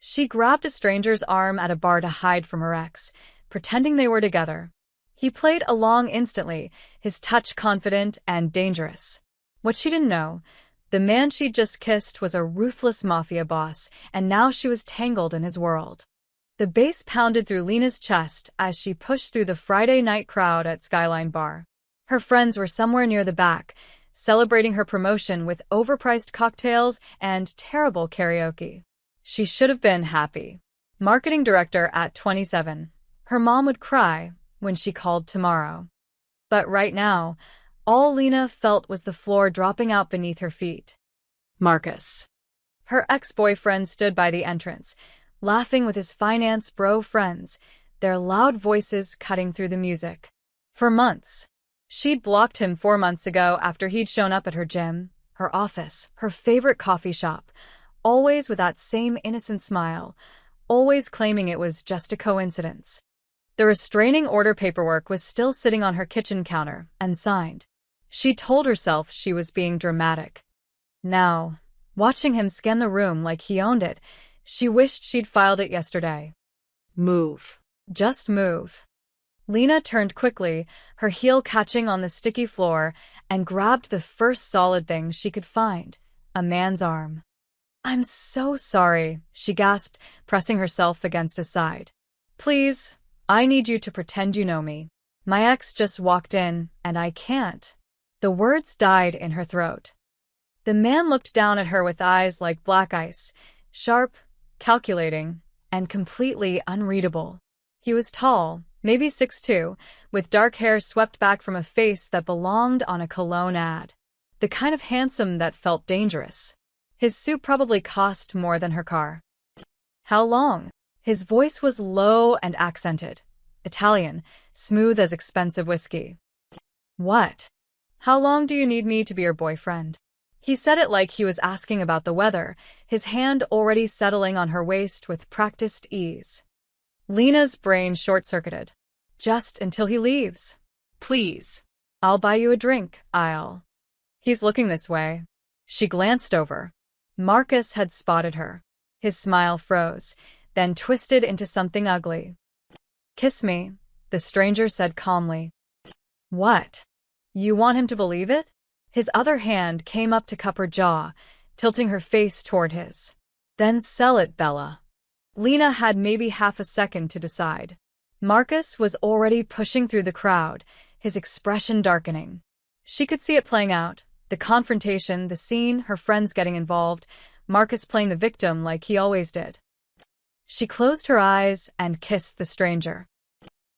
She grabbed a stranger's arm at a bar to hide from her ex, pretending they were together. He played along instantly, his touch confident and dangerous. What she didn't know, the man she'd just kissed was a ruthless mafia boss, and now she was tangled in his world. The bass pounded through Lena's chest as she pushed through the Friday night crowd at Skyline Bar. Her friends were somewhere near the back, celebrating her promotion with overpriced cocktails and terrible karaoke. She should have been happy. Marketing director at 27. Her mom would cry when she called tomorrow. But right now, all Lena felt was the floor dropping out beneath her feet. Marcus. Her ex-boyfriend stood by the entrance, laughing with his finance bro friends, their loud voices cutting through the music. For months. She'd blocked him 4 months ago after he'd shown up at her gym, her office, her favorite coffee shop, always with that same innocent smile, always claiming it was just a coincidence. The restraining order paperwork was still sitting on her kitchen counter, unsigned. She told herself she was being dramatic. Now, watching him scan the room like he owned it, she wished she'd filed it yesterday. Move. Just move. Lena turned quickly, her heel catching on the sticky floor, and grabbed the first solid thing she could find, a man's arm. "I'm so sorry," she gasped, pressing herself against his side. "Please, I need you to pretend you know me. My ex just walked in, and I can't." The words died in her throat. The man looked down at her with eyes like black ice, sharp, calculating, and completely unreadable. He was tall, maybe 6'2", with dark hair swept back from a face that belonged on a cologne ad. The kind of handsome that felt dangerous. His suit probably cost more than her car. "How long?" His voice was low and accented. Italian, smooth as expensive whiskey. "What? How long do you need me to be your boyfriend?" He said it like he was asking about the weather, his hand already settling on her waist with practiced ease. Lena's brain short-circuited. "Just until he leaves. Please. I'll buy you a drink, He's looking this way. She glanced over. Marcus had spotted her. His smile froze, then twisted into something ugly. "Kiss me," the stranger said calmly. "What? You want him to believe it?" His other hand came up to cup her jaw, tilting her face toward his. "Then sell it, Bella." Lena had maybe half a second to decide. Marcus was already pushing through the crowd, his expression darkening. She could see it playing out, the confrontation, the scene, her friends getting involved, Marcus playing the victim like he always did. She closed her eyes and kissed the stranger.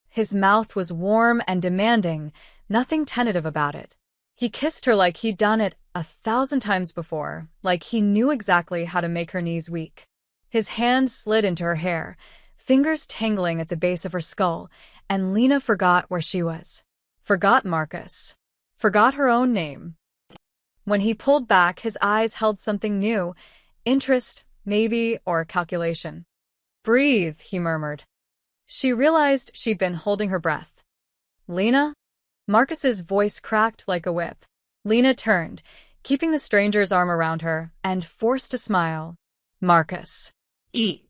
His mouth was warm and demanding, nothing tentative about it. He kissed her like he'd done it 1,000 times before, like he knew exactly how to make her knees weak. His hand slid into her hair, fingers tingling at the base of her skull, and Lena forgot where she was. Forgot Marcus. Forgot her own name. When he pulled back, his eyes held something new. Interest, maybe, or calculation. "Breathe," he murmured. She realized she'd been holding her breath. "Lena?" Marcus's voice cracked like a whip. Lena turned, keeping the stranger's arm around her, and forced a smile. "Marcus." "Eat."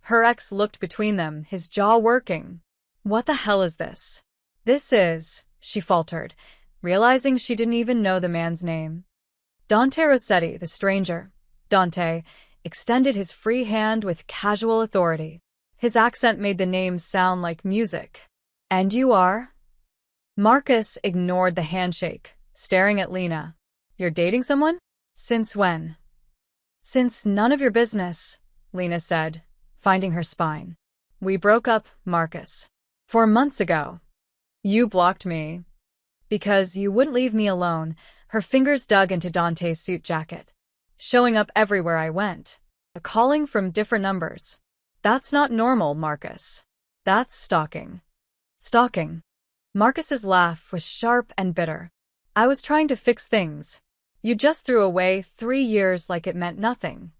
Her ex looked between them, his jaw working. "What the hell is this?" "This is," she faltered, realizing she didn't even know the man's name. Dante Rossetti, the stranger. Dante extended his free hand with casual authority. His accent made the name sound like music. "And you are?" Marcus ignored the handshake, staring at Lena. "You're dating someone? Since when?" "Since none of your business," Lena said, finding her spine. "We broke up, Marcus. 4 months ago. You blocked me. Because you wouldn't leave me alone." Her fingers dug into Dante's suit jacket. "Showing up everywhere I went. Calling from different numbers. That's not normal, Marcus. That's stalking." "Stalking?" Marcus's laugh was sharp and bitter. "I was trying to fix things. You just threw away 3 years like it meant nothing."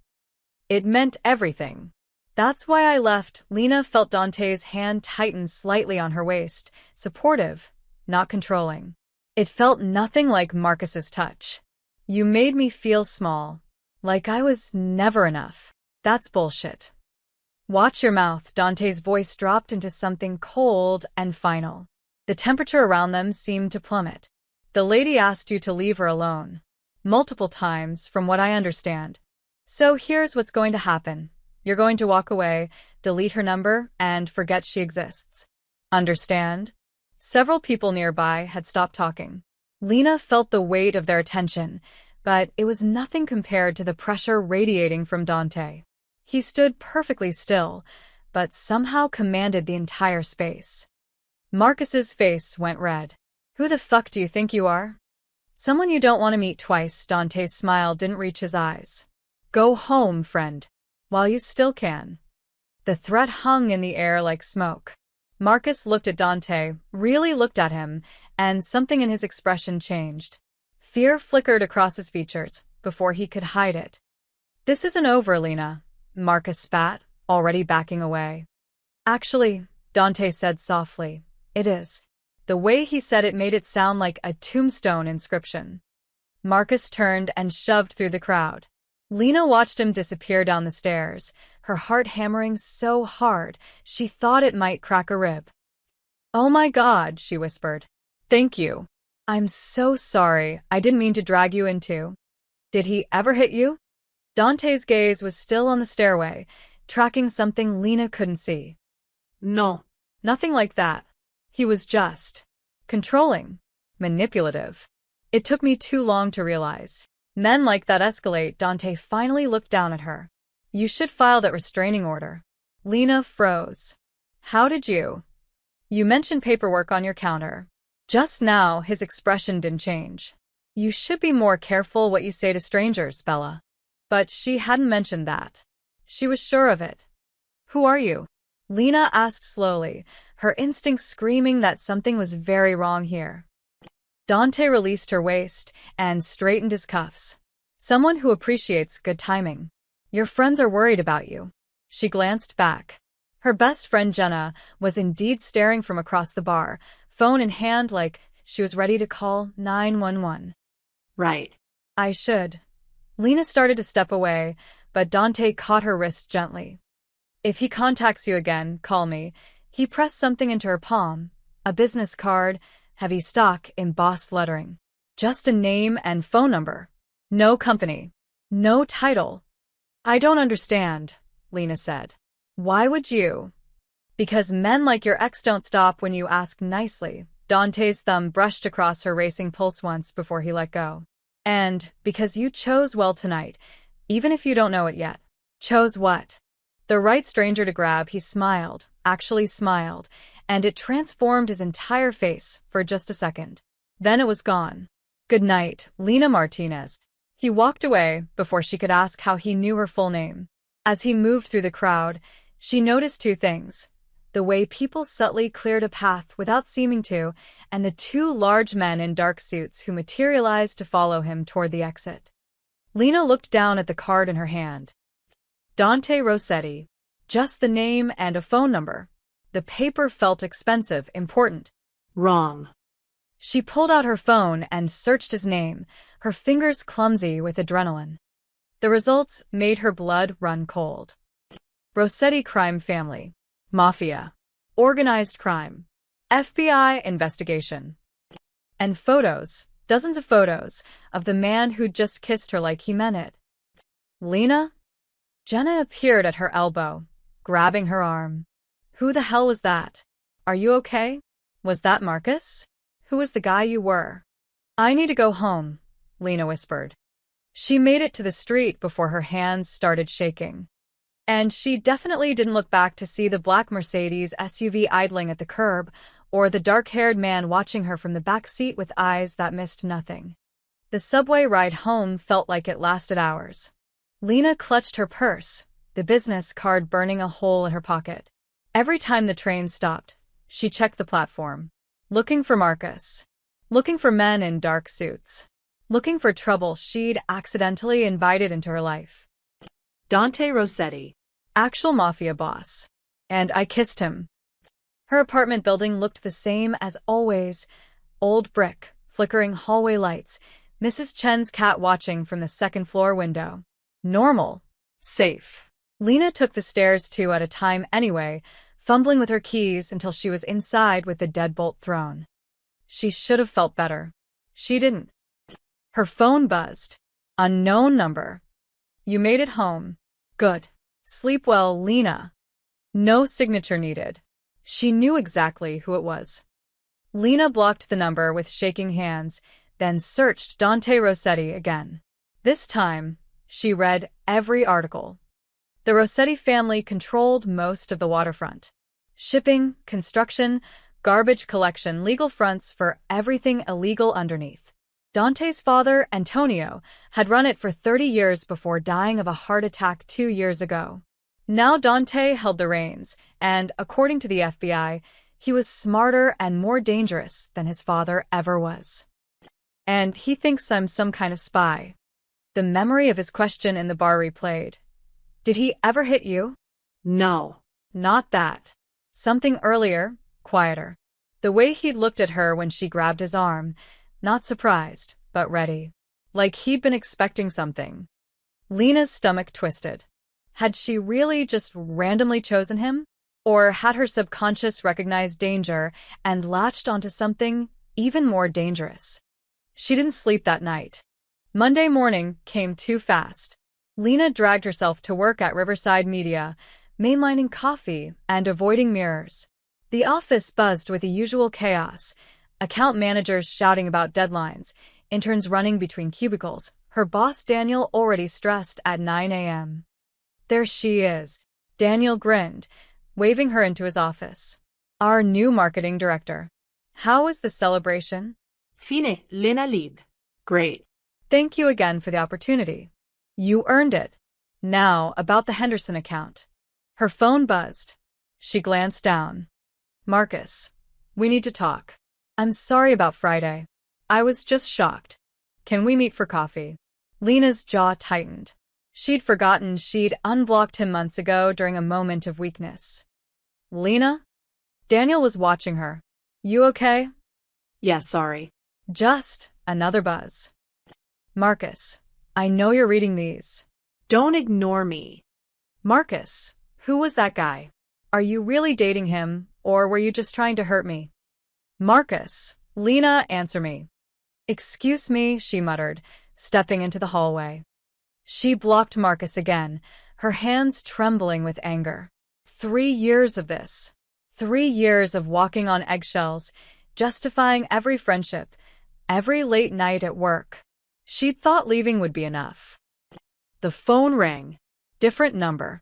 "It meant everything. That's why I left." Lena felt Dante's hand tighten slightly on her waist, supportive, not controlling. It felt nothing like Marcus's touch. "You made me feel small. Like I was never enough." "That's bullshit." Watch your mouth. Dante's voice dropped into something cold and final. The temperature around them seemed to plummet. The lady asked you to leave her alone. Multiple times, from what I understand. So here's what's going to happen. You're going to walk away, delete her number, and forget she exists. Understand? Several people nearby had stopped talking. Lena felt the weight of their attention, but it was nothing compared to the pressure radiating from Dante. He stood perfectly still, but somehow commanded the entire space. Marcus's face went red. Who the fuck do you think you are? Someone you don't want to meet twice. Dante's smile didn't reach his eyes. Go home, friend. While you still can. The threat hung in the air like smoke. Marcus looked at Dante, really looked at him, and something in his expression changed. Fear flickered across his features before he could hide it. This isn't over, Lena. Marcus spat, already backing away. Actually, Dante said softly, it is. The way he said it made it sound like a tombstone inscription. Marcus turned and shoved through the crowd. Lena watched him disappear down the stairs, her heart hammering so hard she thought it might crack a rib. Oh my God, she whispered. Thank you. I'm so sorry, I didn't mean to drag you into. Did he ever hit you? Dante's gaze was still on the stairway, tracking something Lena couldn't see. No. Nothing like that. He was just controlling, manipulative. It took me too long to realize. Men like that escalate. Dante finally looked down at her. You should file that restraining order. Lena froze. How did you? You mentioned paperwork on your counter. Just now, his expression didn't change. You should be more careful what you say to strangers, Bella. But she hadn't mentioned that. She was sure of it. Who are you? Lena asked slowly, her instincts screaming that something was very wrong here. Dante released her waist and straightened his cuffs. Someone who appreciates good timing. Your friends are worried about you. She glanced back. Her best friend Jenna was indeed staring from across the bar, phone in hand like she was ready to call 911. Right. I should. Lena started to step away, but Dante caught her wrist gently. If he contacts you again, call me. He pressed something into her palm, a business card, heavy stock, embossed lettering. Just a name and phone number. No company. No title. I don't understand, Lena said. Why would you? Because men like your ex don't stop when you ask nicely. Dante's thumb brushed across her racing pulse once before he let go. And because you chose well tonight, even if you don't know it yet. Chose what? The right stranger to grab. He smiled, actually smiled, and it transformed his entire face for just a second. Then it was gone. Good night, Lena Martinez. He walked away before she could ask how he knew her full name. As he moved through the crowd, she noticed two things. The way people subtly cleared a path without seeming to, and the two large men in dark suits who materialized to follow him toward the exit. Lena looked down at the card in her hand. Dante Rossetti. Just the name and a phone number. The paper felt expensive, important. Wrong. She pulled out her phone and searched his name, her fingers clumsy with adrenaline. The results made her blood run cold. Rossetti crime family. Mafia. Organized crime. FBI investigation. And photos, dozens of photos, of the man who'd just kissed her like he meant it. Lena? Jenna appeared at her elbow, grabbing her arm. Who the hell was that? Are you okay? Was that Marcus? Who was the guy you were? I need to go home, Lena whispered. She made it to the street before her hands started shaking. And she definitely didn't look back to see the black Mercedes SUV idling at the curb, or the dark-haired man watching her from the back seat with eyes that missed nothing. The subway ride home felt like it lasted hours. Lena clutched her purse, the business card burning a hole in her pocket. Every time the train stopped, she checked the platform. Looking for Marcus. Looking for men in dark suits. Looking for trouble she'd accidentally invited into her life. Dante Rossetti. Actual Mafia boss. And I kissed him. Her apartment building looked the same as always. Old brick, flickering hallway lights, Mrs. Chen's cat watching from the second-floor window. Normal. Safe. Lena took the stairs two at a time anyway, fumbling with her keys until she was inside with the deadbolt thrown. She should have felt better. She didn't. Her phone buzzed. Unknown number. You made it home. Good. Sleep well, Lena. No signature needed. She knew exactly who it was. Lena blocked the number with shaking hands, then searched Dante Rossetti again. This time, she read every article. The Rossetti family controlled most of the waterfront. Shipping, construction, garbage collection, legal fronts for everything illegal underneath. Dante's father, Antonio, had run it for 30 years before dying of a heart attack 2 years ago. Now Dante held the reins, and, according to the FBI, he was smarter and more dangerous than his father ever was. And he thinks I'm some kind of spy. The memory of his question in the bar replayed. Did he ever hit you? No. Not that. Something earlier, quieter. The way he'd looked at her when she grabbed his arm, not surprised, but ready. Like he'd been expecting something. Lena's stomach twisted. Had she really just randomly chosen him? Or had her subconscious recognized danger and latched onto something even more dangerous? She didn't sleep that night. Monday morning came too fast. Lena dragged herself to work at Riverside Media, mainlining coffee and avoiding mirrors. The office buzzed with the usual chaos. Account managers shouting about deadlines, interns running between cubicles, her boss Daniel already stressed at 9 a.m. There she is. Daniel grinned, waving her into his office. Our new marketing director. How was the celebration? Fine, Lena lead. Great. Thank you again for the opportunity. You earned it. Now, about the Henderson account. Her phone buzzed. She glanced down. Marcus, we need to talk. I'm sorry about Friday. I was just shocked. Can we meet for coffee? Lena's jaw tightened. She'd forgotten she'd unblocked him months ago during a moment of weakness. Lena? Daniel was watching her. You okay? Yeah, sorry. Just another buzz. Marcus, I know you're reading these. Don't ignore me. Marcus, who was that guy? Are you really dating him, or were you just trying to hurt me? Marcus, Lena, answer me. Excuse me, she muttered, stepping into the hallway. She blocked Marcus again, her hands trembling with anger. 3 years of this. 3 years of walking on eggshells, justifying every friendship, every late night at work. She'd thought leaving would be enough. The phone rang. Different number.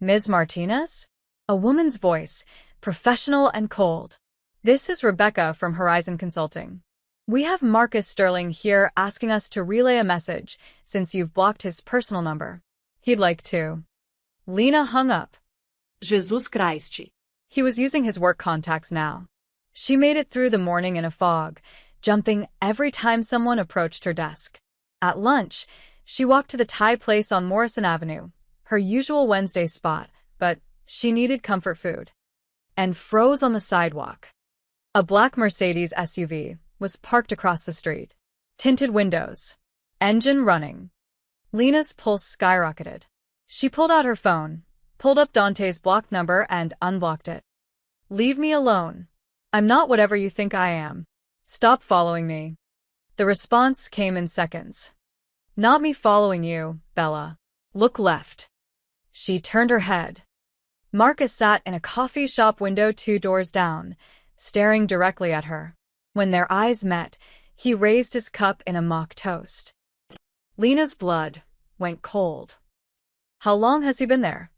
Ms. Martinez? A woman's voice, professional and cold. This is Rebecca from Horizon Consulting. We have Marcus Sterling here asking us to relay a message since you've blocked his personal number. He'd like to. Lena hung up. Jesus Christ. He was using his work contacts now. She made it through the morning in a fog, jumping every time someone approached her desk. At lunch, she walked to the Thai place on Morrison Avenue, her usual Wednesday spot, but she needed comfort food. And froze on the sidewalk. A black Mercedes SUV was parked across the street. Tinted windows. Engine running. Lena's pulse skyrocketed. She pulled out her phone, pulled up Dante's blocked number and unblocked it. Leave me alone. I'm not whatever you think I am. Stop following me. The response came in seconds. Not me following you, Bella. Look left. She turned her head. Marcus sat in a coffee shop window 2 doors down, staring directly at her. When their eyes met, he raised his cup in a mock toast. Lena's blood went cold. How long has he been there?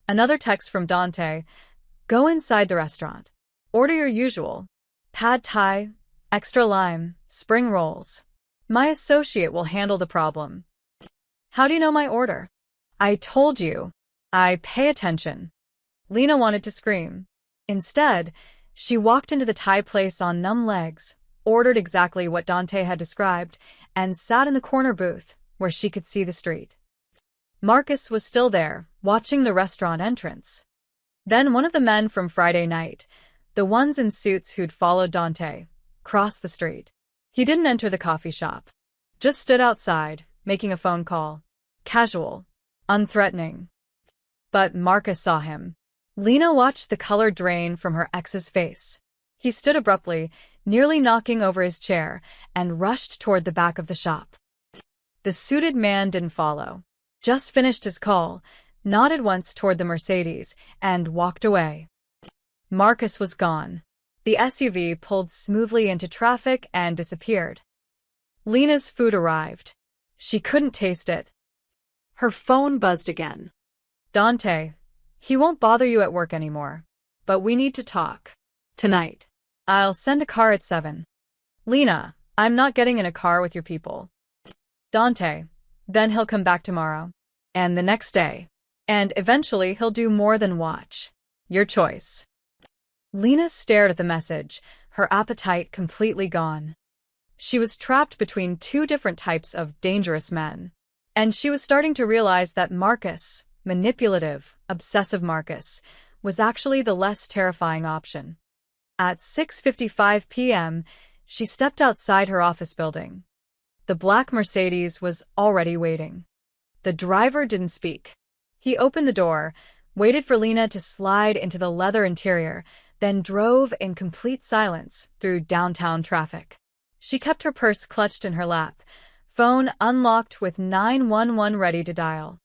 Another text from Dante. Go inside the restaurant. Order your usual. Pad Thai, extra lime, spring rolls. My associate will handle the problem. How do you know my order? I told you. I pay attention. Lena wanted to scream. Instead, she walked into the Thai place on numb legs, ordered exactly what Dante had described, and sat in the corner booth, where she could see the street. Marcus was still there, watching the restaurant entrance. Then one of the men from Friday night, the ones in suits who'd followed Dante, crossed the street. He didn't enter the coffee shop. Just stood outside, making a phone call. Casual. Unthreatening. But Marcus saw him. Lena watched the color drain from her ex's face. He stood abruptly, nearly knocking over his chair, and rushed toward the back of the shop. The suited man didn't follow. Just finished his call, nodded once toward the Mercedes, and walked away. Marcus was gone. The SUV pulled smoothly into traffic and disappeared. Lena's food arrived. She couldn't taste it. Her phone buzzed again. Dante, he won't bother you at work anymore. But we need to talk. Tonight. I'll send a car at 7. Lena, I'm not getting in a car with your people. Dante, then he'll come back tomorrow. And the next day. And eventually he'll do more than watch. Your choice. Lena stared at the message, her appetite completely gone. She was trapped between two different types of dangerous men. And she was starting to realize that Marcus, manipulative, obsessive Marcus, was actually the less terrifying option. At 6:55 p.m., she stepped outside her office building. The black Mercedes was already waiting. The driver didn't speak. He opened the door, waited for Lena to slide into the leather interior, then drove in complete silence through downtown traffic. She kept her purse clutched in her lap, phone unlocked with 911 ready to dial.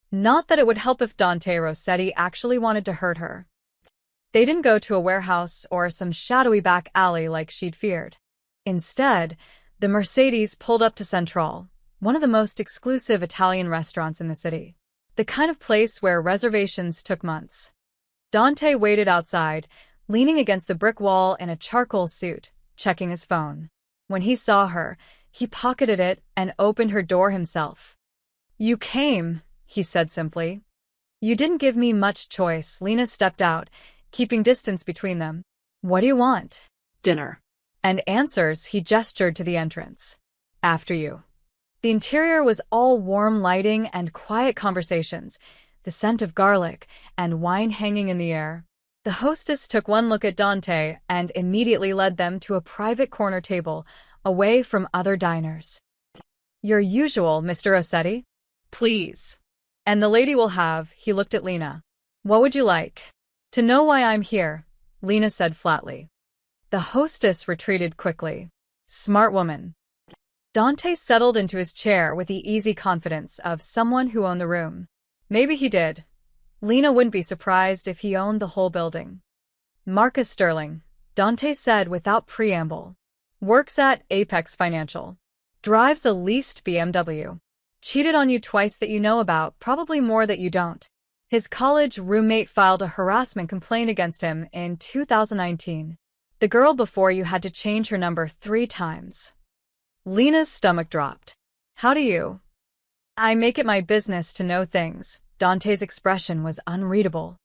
Not that it would help if Dante Rossetti actually wanted to hurt her. They didn't go to a warehouse or some shadowy back alley like she'd feared. Instead, the Mercedes pulled up to Central, one of the most exclusive Italian restaurants in the city. The kind of place where reservations took months. Dante waited outside, leaning against the brick wall in a charcoal suit, checking his phone. When he saw her, he pocketed it and opened her door himself. "You came," he said simply. "You didn't give me much choice." Lena stepped out, keeping distance between them. "What do you want?" Dinner. And answers, he gestured to the entrance. "After you." The interior was all warm lighting and quiet conversations, the scent of garlic and wine hanging in the air. The hostess took one look at Dante and immediately led them to a private corner table, away from other diners. "Your usual, Mr. Rossetti?" Please. "And the lady will have," he looked at Lena. "What would you like?" "To know why I'm here," Lena said flatly. The hostess retreated quickly. Smart woman. Dante settled into his chair with the easy confidence of someone who owned the room. Maybe he did. Lena wouldn't be surprised if he owned the whole building. "Marcus Sterling," Dante said without preamble. "Works at Apex Financial. Drives a leased BMW. Cheated on you twice that you know about, probably more that you don't. His college roommate filed a harassment complaint against him in 2019. The girl before you had to change her number 3 times. Lena's stomach dropped. "How do you?" "I make it my business to know things." Dante's expression was unreadable.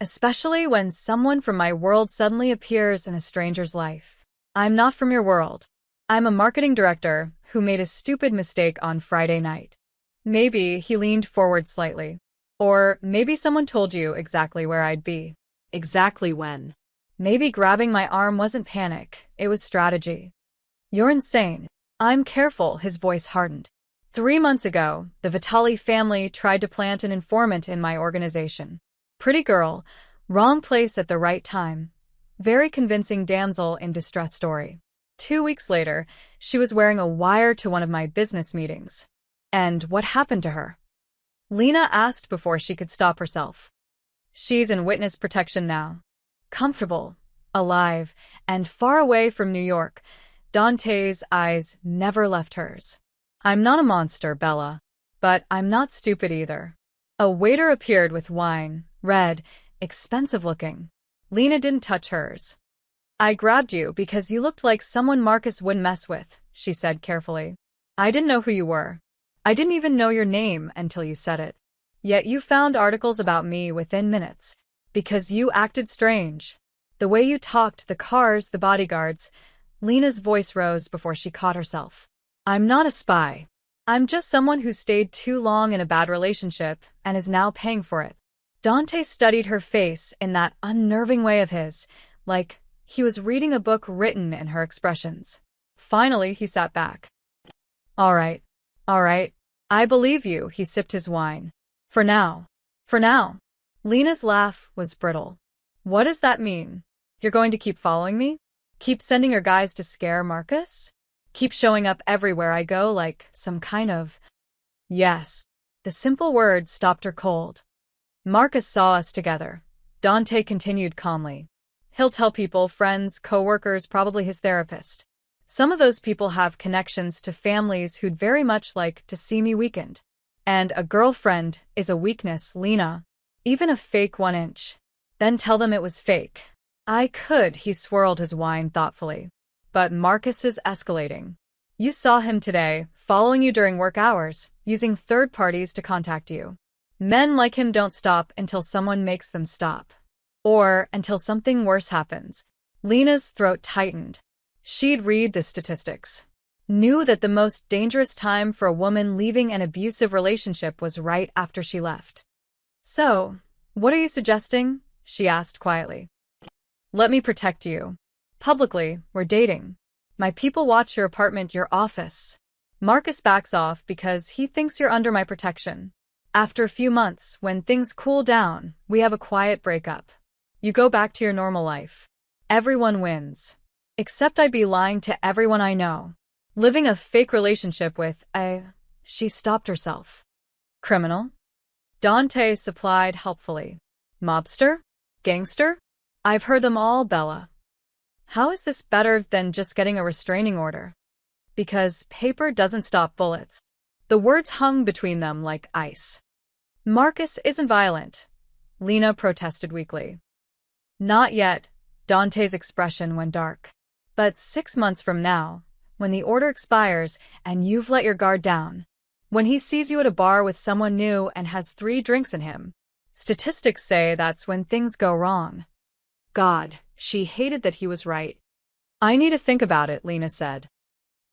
"Especially when someone from my world suddenly appears in a stranger's life. I'm not from your world. I'm a marketing director who made a stupid mistake on Friday night." Maybe he leaned forward slightly. "Or maybe someone told you exactly where I'd be." Exactly when. "Maybe grabbing my arm wasn't panic, it was strategy." "You're insane." "I'm careful," his voice hardened. 3 months ago, the Vitali family tried to plant an informant in my organization. Pretty girl, wrong place at the right time. Very convincing damsel in distress story. 2 weeks later, she was wearing a wire to one of my business meetings. And what happened to her? Lena asked before she could stop herself. "She's in witness protection now. Comfortable, alive, and far away from New York." Dante's eyes never left hers. "I'm not a monster, Bella. But I'm not stupid either." A waiter appeared with wine, red, expensive looking. Lena didn't touch hers. "I grabbed you because you looked like someone Marcus wouldn't mess with," she said carefully. "I didn't know who you were. I didn't even know your name until you said it. Yet you found articles about me within minutes. Because you acted strange. The way you talked, the cars, the bodyguards." Lena's voice rose before she caught herself. "I'm not a spy. I'm just someone who stayed too long in a bad relationship and is now paying for it." Dante studied her face in that unnerving way of his, like he was reading a book written in her expressions. Finally, he sat back. All right. I believe you," he sipped his wine. For now. Lena's laugh was brittle. What does that mean? You're going to keep following me? Keep sending your guys to scare Marcus? Keep showing up everywhere I go like some kind of… Yes. The simple words stopped her cold. Marcus saw us together. Dante continued calmly. He'll tell people, friends, co-workers, probably his therapist. Some of those people have connections to families who'd very much like to see me weakened. And a girlfriend is a weakness, Lena. Even a fake 1 inch. Then tell them it was fake. I could, he swirled his wine thoughtfully. But Marcus is escalating. You saw him today, following you during work hours, using third parties to contact you. Men like him don't stop until someone makes them stop. Or until something worse happens. Lena's throat tightened. She'd read the statistics. Knew that the most dangerous time for a woman leaving an abusive relationship was right after she left. So, what are you suggesting? She asked quietly. Let me protect you. Publicly, we're dating. My people watch your apartment, your office. Marcus backs off because he thinks you're under my protection. After a few months, when things cool down, we have a quiet breakup. You go back to your normal life. Everyone wins. Except I'd be lying to everyone I know. Living a fake relationship with a… She stopped herself. Criminal? Dante supplied helpfully. Mobster? Gangster? I've heard them all, Bella. How is this better than just getting a restraining order? Because paper doesn't stop bullets. The words hung between them like ice. Marcus isn't violent, Lena protested weakly. Not yet, Dante's expression went dark. But 6 months from now, when the order expires and you've let your guard down, when he sees you at a bar with someone new and has 3 drinks in him, statistics say that's when things go wrong. God, she hated that he was right. I need to think about it, Lena said.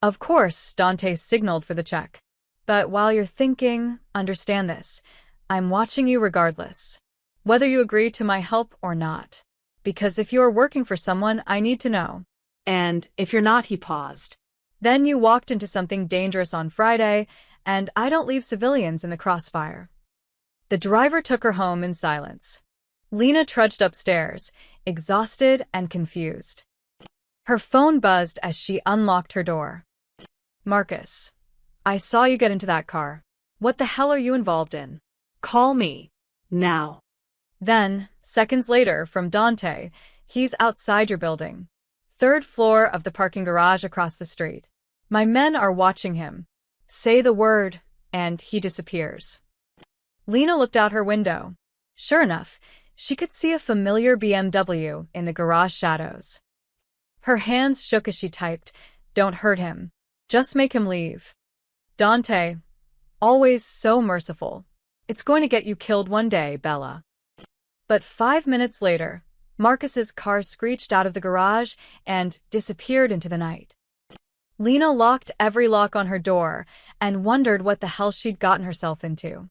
Of course, Dante signaled for the check. But while you're thinking, understand this. I'm watching you regardless. Whether you agree to my help or not. Because if you're working for someone, I need to know. And if you're not, he paused. Then you walked into something dangerous on Friday, and I don't leave civilians in the crossfire. The driver took her home in silence. Lena trudged upstairs, exhausted and confused. Her phone buzzed as she unlocked her door. Marcus, I saw you get into that car. What the hell are you involved in? Call me. Now. Then, seconds later, from Dante, he's outside your building. 3rd floor of the parking garage across the street. My men are watching him. Say the word, and he disappears. Lena looked out her window. Sure enough, she could see a familiar BMW in the garage shadows. Her hands shook as she typed, "Don't hurt him. Just make him leave." Dante, always so merciful. It's going to get you killed one day, Bella. But 5 minutes later, Marcus's car screeched out of the garage and disappeared into the night. Lena locked every lock on her door and wondered what the hell she'd gotten herself into.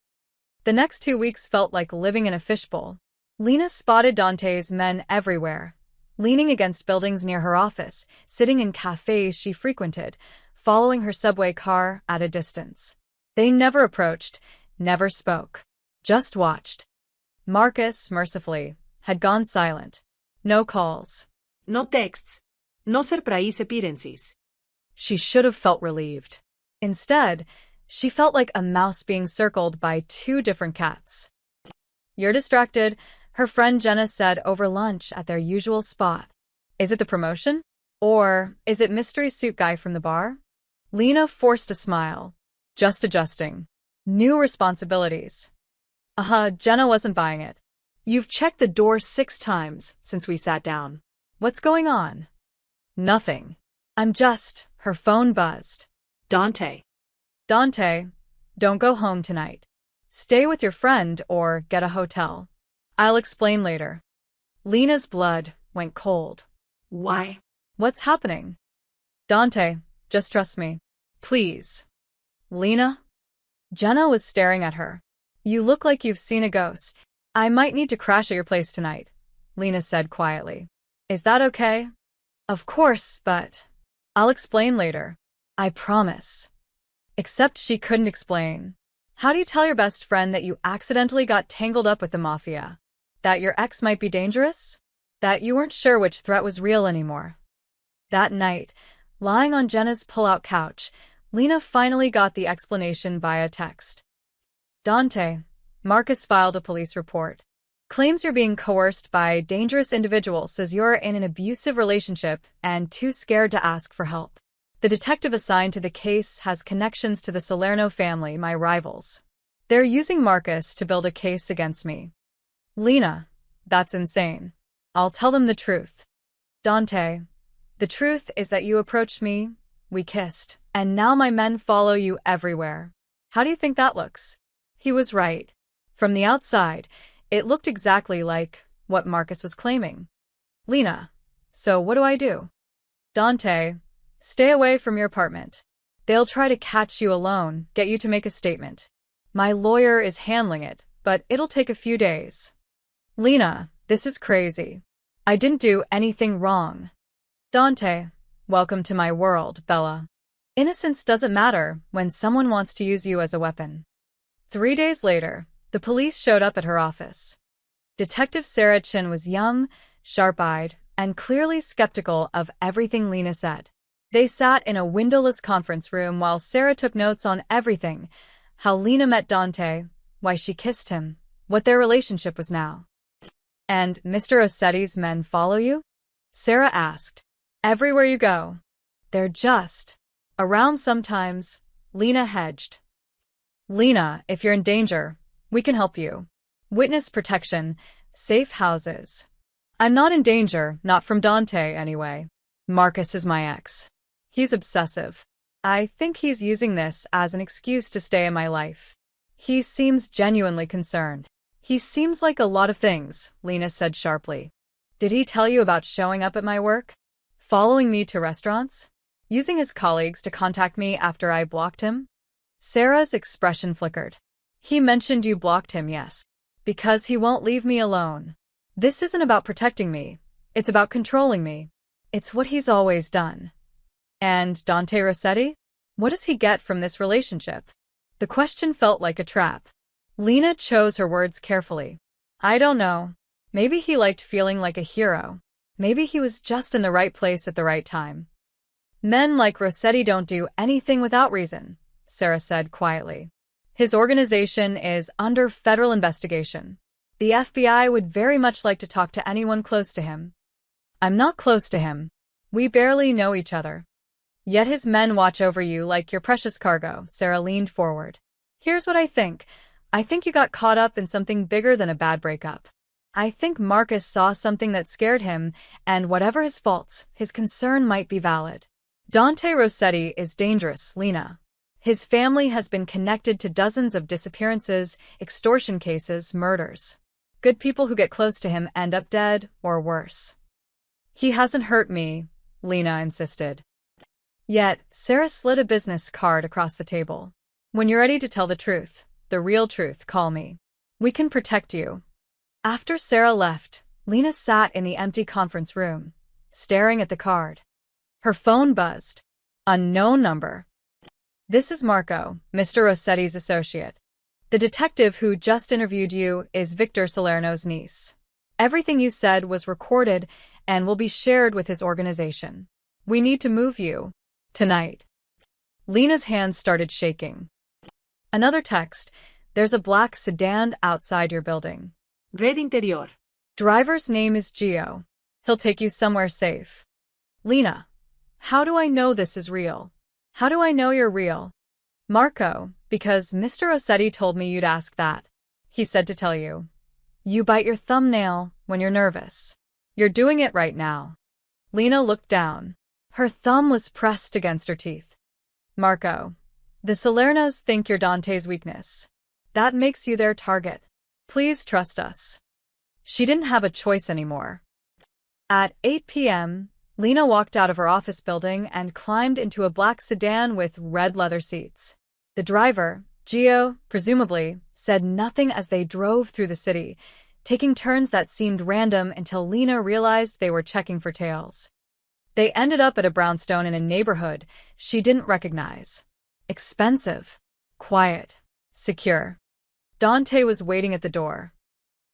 The next 2 weeks felt like living in a fishbowl. Lena spotted Dante's men everywhere, leaning against buildings near her office, sitting in cafes she frequented, following her subway car at a distance. They never approached, never spoke, just watched. Marcus, mercifully, had gone silent. No calls. No texts. No surprise appearances. She should have felt relieved. Instead, she felt like a mouse being circled by 2 different cats. You're distracted, her friend Jenna said over lunch at their usual spot. Is it the promotion? Or is it mystery suit guy from the bar? Lena forced a smile. Just adjusting. New responsibilities. Jenna wasn't buying it. You've checked the door 6 times since we sat down. What's going on? Nothing. Her phone buzzed. Dante, don't go home tonight. Stay with your friend or get a hotel. I'll explain later. Lena's blood went cold. Why? What's happening? Dante, just trust me. Please. Lena? Jenna was staring at her. You look like you've seen a ghost. I might need to crash at your place tonight, Lena said quietly. Is that okay? Of course, but I'll explain later. I promise. Except she couldn't explain. How do you tell your best friend that you accidentally got tangled up with the Mafia? That your ex might be dangerous? That you weren't sure which threat was real anymore. That night, lying on Jenna's pull-out couch, Lena finally got the explanation via text. Dante, Marcus filed a police report. Claims you're being coerced by dangerous individuals, says you're in an abusive relationship and too scared to ask for help. The detective assigned to the case has connections to the Salerno family, my rivals. They're using Marcus to build a case against me. Lena, that's insane. I'll tell them the truth. Dante, the truth is that you approached me, we kissed, and now my men follow you everywhere. How do you think that looks? He was right. From the outside, it looked exactly like what Marcus was claiming. Lena, so what do I do? Dante, stay away from your apartment. They'll try to catch you alone, get you to make a statement. My lawyer is handling it, but it'll take a few days. Lena, this is crazy. I didn't do anything wrong. Dante, welcome to my world, Bella. Innocence doesn't matter when someone wants to use you as a weapon. 3 days later, the police showed up at her office. Detective Sarah Chin was young, sharp-eyed, and clearly skeptical of everything Lena said. They sat in a windowless conference room while Sarah took notes on everything: how Lena met Dante, why she kissed him, what their relationship was now. And Mr. Rossetti's men follow you? Sarah asked. Everywhere you go. They're just around sometimes, Lena hedged. Lena, if you're in danger, we can help you. Witness protection, safe houses. I'm not in danger, not from Dante anyway. Marcus is my ex. He's obsessive. I think he's using this as an excuse to stay in my life. He seems genuinely concerned. He seems like a lot of things, Lena said sharply. Did he tell you about showing up at my work? Following me to restaurants? Using his colleagues to contact me after I blocked him? Sarah's expression flickered. He mentioned you blocked him, yes. Because he won't leave me alone. This isn't about protecting me. It's about controlling me. It's what he's always done. And Dante Rossetti? What does he get from this relationship? The question felt like a trap. Lena chose her words carefully. I don't know. Maybe he liked feeling like a hero. Maybe he was just in the right place at the right time. Men like Rossetti don't do anything without reason, Sarah said quietly. His organization is under federal investigation. The FBI would very much like to talk to anyone close to him. I'm not close to him. We barely know each other. Yet his men watch over you like your precious cargo, Sarah leaned forward. Here's what I think. I think you got caught up in something bigger than a bad breakup. I think Marcus saw something that scared him, and whatever his faults, his concern might be valid. Dante Rossetti is dangerous, Lena. His family has been connected to dozens of disappearances, extortion cases, murders. Good people who get close to him end up dead, or worse. He hasn't hurt me, Lena insisted. Yet, Sarah slid a business card across the table. When you're ready to tell the truth, the real truth, call me. We can protect you. After Sarah left, Lena sat in the empty conference room, staring at the card. Her phone buzzed. Unknown number. This is Marco, Mr. Rossetti's associate. The detective who just interviewed you is Victor Salerno's niece. Everything you said was recorded and will be shared with his organization. We need to move you. Tonight. Lena's hands started shaking. Another text. There's a black sedan outside your building. Red interior. Driver's name is Gio. He'll take you somewhere safe. Lena, how do I know this is real? How do I know you're real? Marco, because Mr. Rossetti told me you'd ask that. He said to tell you. You bite your thumbnail when you're nervous. You're doing it right now. Lena looked down. Her thumb was pressed against her teeth. Marco, the Salernos think you're Dante's weakness. That makes you their target. Please trust us. She didn't have a choice anymore. At 8 p.m., Lena walked out of her office building and climbed into a black sedan with red leather seats. The driver, Gio, presumably, said nothing as they drove through the city, taking turns that seemed random until Lena realized they were checking for tails. They ended up at a brownstone in a neighborhood she didn't recognize. Expensive, quiet, secure. Dante was waiting at the door.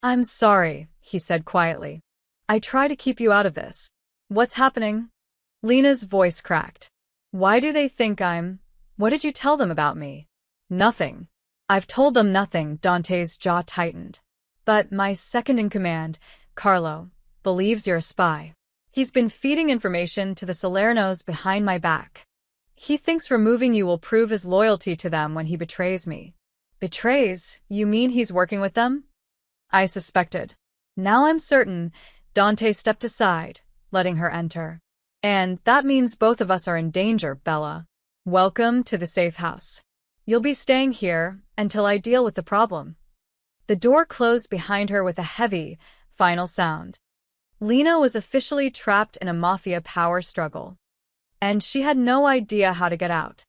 I'm sorry, he said quietly. I try to keep you out of this. What's happening? Lena's voice cracked. Why do they think What did you tell them about me? Nothing. I've told them nothing, Dante's jaw tightened. But my second-in-command, Carlo, believes you're a spy. He's been feeding information to the Salernos behind my back. He thinks removing you will prove his loyalty to them when he betrays me. Betrays? You mean he's working with them? I suspected. Now I'm certain. Dante stepped aside, letting her enter. And that means both of us are in danger, Bella. Welcome to the safe house. You'll be staying here until I deal with the problem. The door closed behind her with a heavy, final sound. Lena was officially trapped in a Mafia power struggle. And she had no idea how to get out.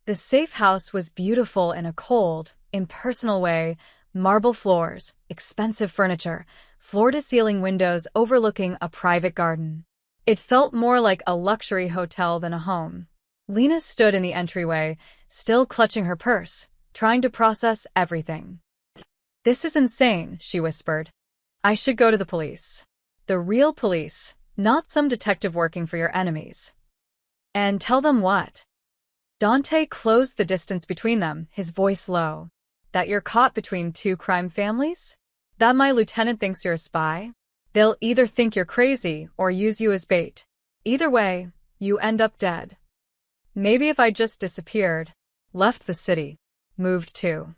The safe house was beautiful in a cold, impersonal way, marble floors, expensive furniture, floor-to-ceiling windows overlooking a private garden. It felt more like a luxury hotel than a home. Lena stood in the entryway, still clutching her purse, trying to process everything. This is insane, she whispered. I should go to the police. The real police, not some detective working for your enemies. And tell them what? Dante closed the distance between them, his voice low. That you're caught between two crime families? That my lieutenant thinks you're a spy? They'll either think you're crazy or use you as bait. Either way, you end up dead. Maybe if I just disappeared, left the city, moved too.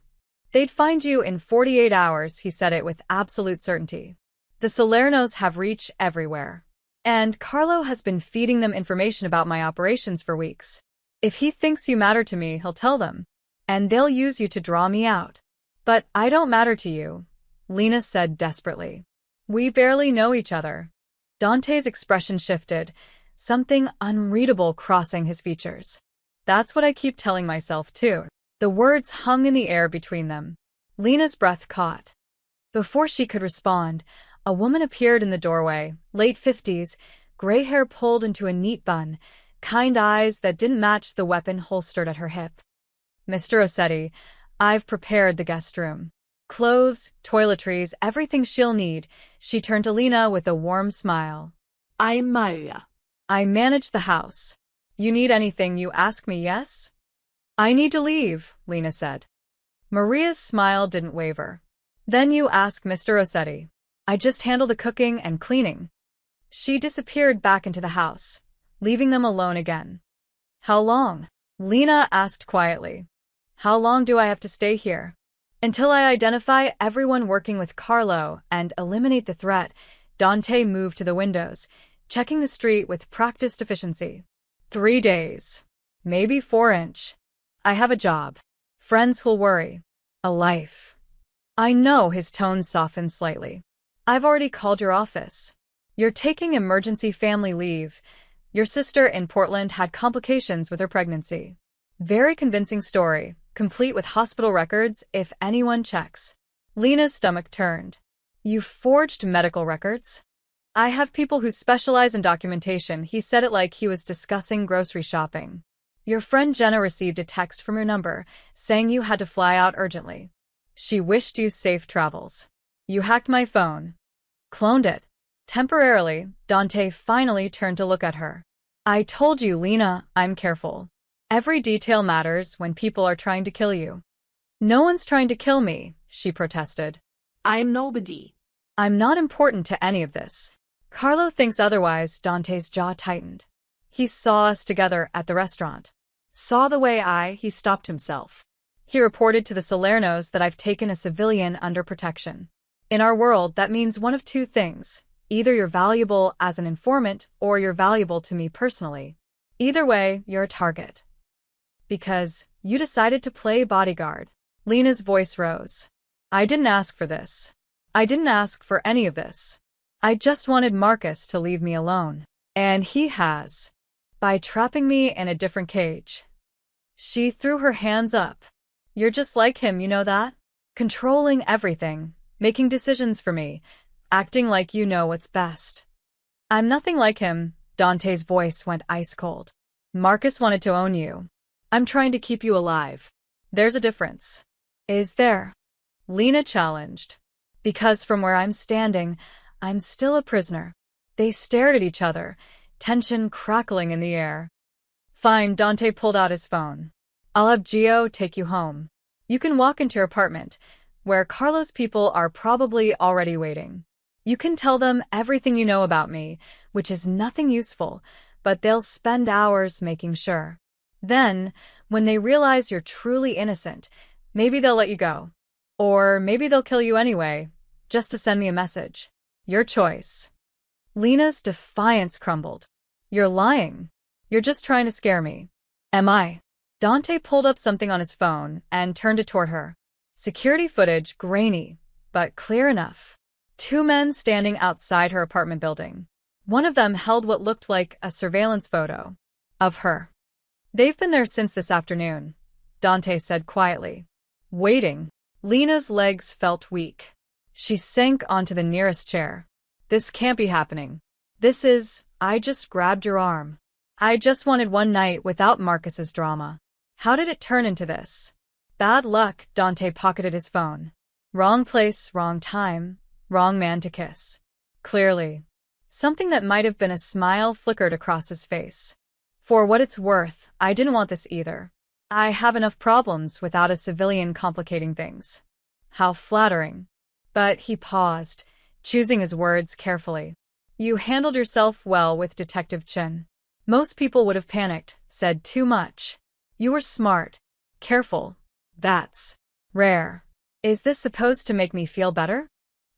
They'd find you in 48 hours, he said it with absolute certainty. The Salernos have reach everywhere. And Carlo has been feeding them information about my operations for weeks. If he thinks you matter to me, he'll tell them. And they'll use you to draw me out. But I don't matter to you, Lena said desperately. We barely know each other. Dante's expression shifted, something unreadable crossing his features. That's what I keep telling myself, too. The words hung in the air between them. Lena's breath caught. Before she could respond, a woman appeared in the doorway, late 50s, gray hair pulled into a neat bun, kind eyes that didn't match the weapon holstered at her hip. Mr. Rossetti, I've prepared the guest room. Clothes, toiletries, everything she'll need. She turned to Lena with a warm smile. I'm Maria. I manage the house. You need anything, you ask me, yes? I need to leave, Lena said. Maria's smile didn't waver. Then you ask Mr. Rossetti. I just handle the cooking and cleaning. She disappeared back into the house, leaving them alone again. How long? Lena asked quietly. How long do I have to stay here? Until I identify everyone working with Carlo and eliminate the threat. Dante moved to the windows, checking the street with practiced efficiency. 3 days. Maybe 4-inch. I have a job. Friends who'll worry. A life. I know, his tone softened slightly. I've already called your office. You're taking emergency family leave. Your sister in Portland had complications with her pregnancy. Very convincing story, complete with hospital records if anyone checks. Lena's stomach turned. You forged medical records? I have people who specialize in documentation. He said it like he was discussing grocery shopping. Your friend Jenna received a text from your number saying you had to fly out urgently. She wished you safe travels. You hacked my phone. Cloned it. Temporarily, Dante finally turned to look at her. I told you, Lena, I'm careful. Every detail matters when people are trying to kill you. No one's trying to kill me, she protested. I'm nobody. I'm not important to any of this. Carlo thinks otherwise. Dante's jaw tightened. He saw us together at the restaurant. Saw the way he stopped himself. He reported to the Salernos that I've taken a civilian under protection. In our world, that means one of two things. Either you're valuable as an informant or you're valuable to me personally. Either way, you're a target. Because you decided to play bodyguard. Lena's voice rose. I didn't ask for this. I didn't ask for any of this. I just wanted Marcus to leave me alone. And he has. By trapping me in a different cage. She threw her hands up. You're just like him, you know that? Controlling everything, making decisions for me, acting like you know what's best. I'm nothing like him. Dante's voice went ice cold. Marcus wanted to own you. I'm trying to keep you alive. There's a difference. Is there? Lena challenged. Because from where I'm standing, I'm still a prisoner. They stared at each other, tension crackling in the air. Fine, Dante pulled out his phone. I'll have Gio take you home. You can walk into your apartment, where Carlos' people are probably already waiting. You can tell them everything you know about me, which is nothing useful, but they'll spend hours making sure. Then, when they realize you're truly innocent, maybe they'll let you go. Or maybe they'll kill you anyway, just to send me a message. Your choice. Lena's defiance crumbled. You're lying. You're just trying to scare me. Am I? Dante pulled up something on his phone and turned it toward her. Security footage, grainy, but clear enough. Two men standing outside her apartment building. One of them held what looked like a surveillance photo of her. They've been there since this afternoon, Dante said quietly. Waiting. Lena's legs felt weak. She sank onto the nearest chair. This can't be happening. I just grabbed your arm. I just wanted one night without Marcus's drama. How did it turn into this? Bad luck, Dante pocketed his phone. Wrong place, wrong time, wrong man to kiss. Clearly. Something that might have been a smile flickered across his face. For what it's worth, I didn't want this either. I have enough problems without a civilian complicating things. How flattering. But he paused, choosing his words carefully. You handled yourself well with Detective Chin. Most people would have panicked, said too much. You were smart. Careful. That's rare. Is this supposed to make me feel better?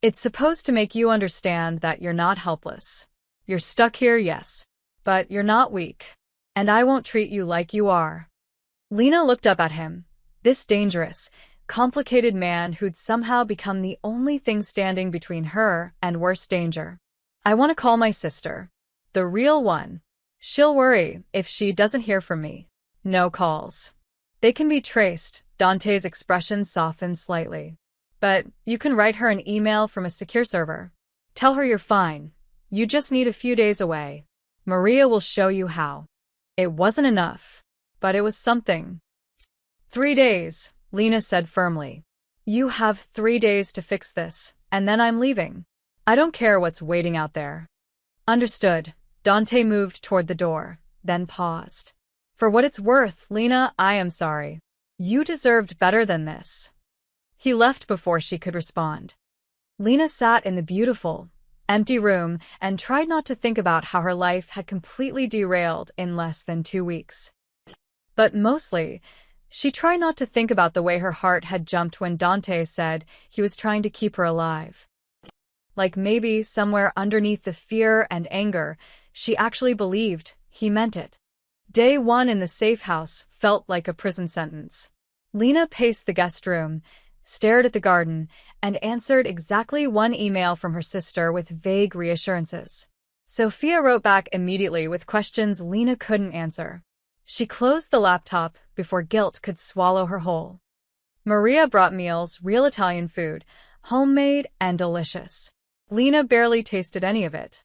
It's supposed to make you understand that you're not helpless. You're stuck here, yes. But you're not weak. And I won't treat you like you are. Lena looked up at him. This dangerous, complicated man who'd somehow become the only thing standing between her and worse danger. I want to call my sister. The real one. She'll worry if she doesn't hear from me. No calls. They can be traced. Dante's expression softened slightly. But you can write her an email from a secure server. Tell her you're fine. You just need a few days away. Maria will show you how. It wasn't enough, but it was something. 3 days, Lena said firmly. You have 3 days to fix this, and then I'm leaving. I don't care what's waiting out there. Understood. Dante moved toward the door, then paused. For what it's worth, Lena, I am sorry. You deserved better than this. He left before she could respond. Lena sat in the beautiful, empty room and tried not to think about how her life had completely derailed in less than 2 weeks. But mostly, she tried not to think about the way her heart had jumped when Dante said he was trying to keep her alive. Like maybe somewhere underneath the fear and anger, she actually believed he meant it. Day 1 in the safe house felt like a prison sentence. Lena paced the guest room, stared at the garden, and answered exactly one email from her sister with vague reassurances. Sophia wrote back immediately with questions Lena couldn't answer. She closed the laptop before guilt could swallow her whole. Maria brought meals, real Italian food, homemade and delicious. Lena barely tasted any of it.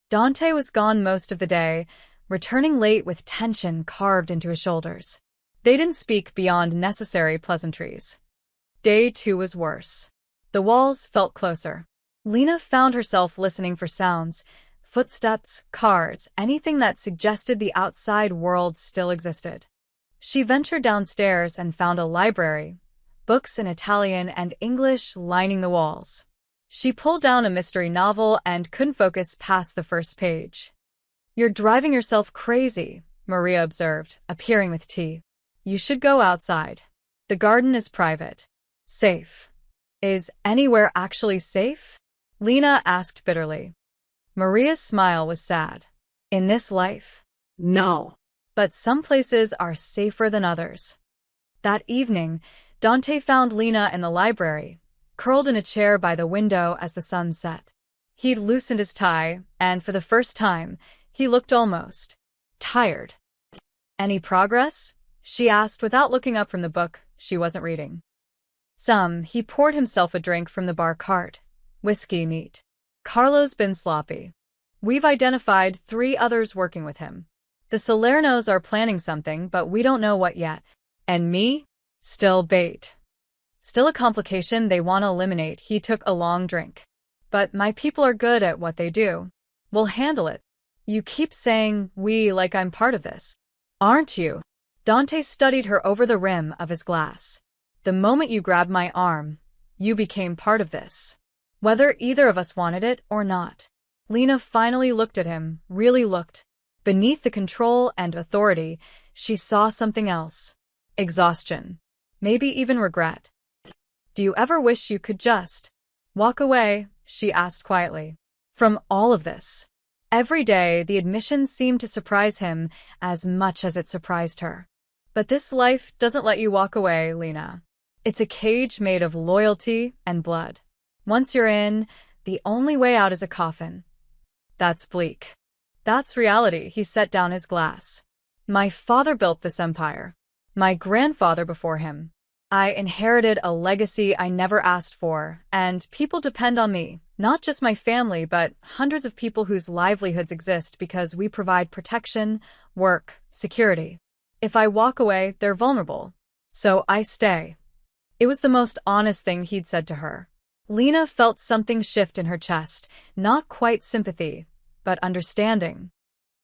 Dante was gone most of the day, returning late with tension carved into his shoulders. They didn't speak beyond necessary pleasantries. Day 2 was worse. The walls felt closer. Lena found herself listening for sounds, footsteps, cars, anything that suggested the outside world still existed. She ventured downstairs and found a library, books in Italian and English lining the walls. She pulled down a mystery novel and couldn't focus past the first page. You're driving yourself crazy, Maria observed, appearing with tea. You should go outside. The garden is private. Safe. Is anywhere actually safe? Lena asked bitterly. Maria's smile was sad. In this life? No. But some places are safer than others. That evening, Dante found Lena in the library, curled in a chair by the window as the sun set. He'd loosened his tie, and for the first time, he looked almost tired. Any progress? She asked without looking up from the book she wasn't reading. Some. He poured himself a drink from the bar cart. Whiskey neat. Carlo's been sloppy. We've identified 3 others working with him. The Salernos are planning something, but we don't know what yet. And me? Still bait. Still a complication they want to eliminate. He took a long drink. But my people are good at what they do. We'll handle it. You keep saying we like I'm part of this. Aren't you? Dante studied her over the rim of his glass. The moment you grabbed my arm, you became part of this. Whether either of us wanted it or not. Lena finally looked at him, really looked. Beneath the control and authority, she saw something else. Exhaustion. Maybe even regret. Do you ever wish you could just walk away? She asked quietly. From all of this. Every day, the admission seemed to surprise him as much as it surprised her. But this life doesn't let you walk away, Lena. It's a cage made of loyalty and blood. Once you're in, the only way out is a coffin. That's bleak. That's reality. He set down his glass. My father built this empire. My grandfather before him. I inherited a legacy I never asked for, and people depend on me. Not just my family, but hundreds of people whose livelihoods exist because we provide protection, work, security. If I walk away, they're vulnerable. So I stay. It was the most honest thing he'd said to her. Lena felt something shift in her chest, not quite sympathy, but understanding.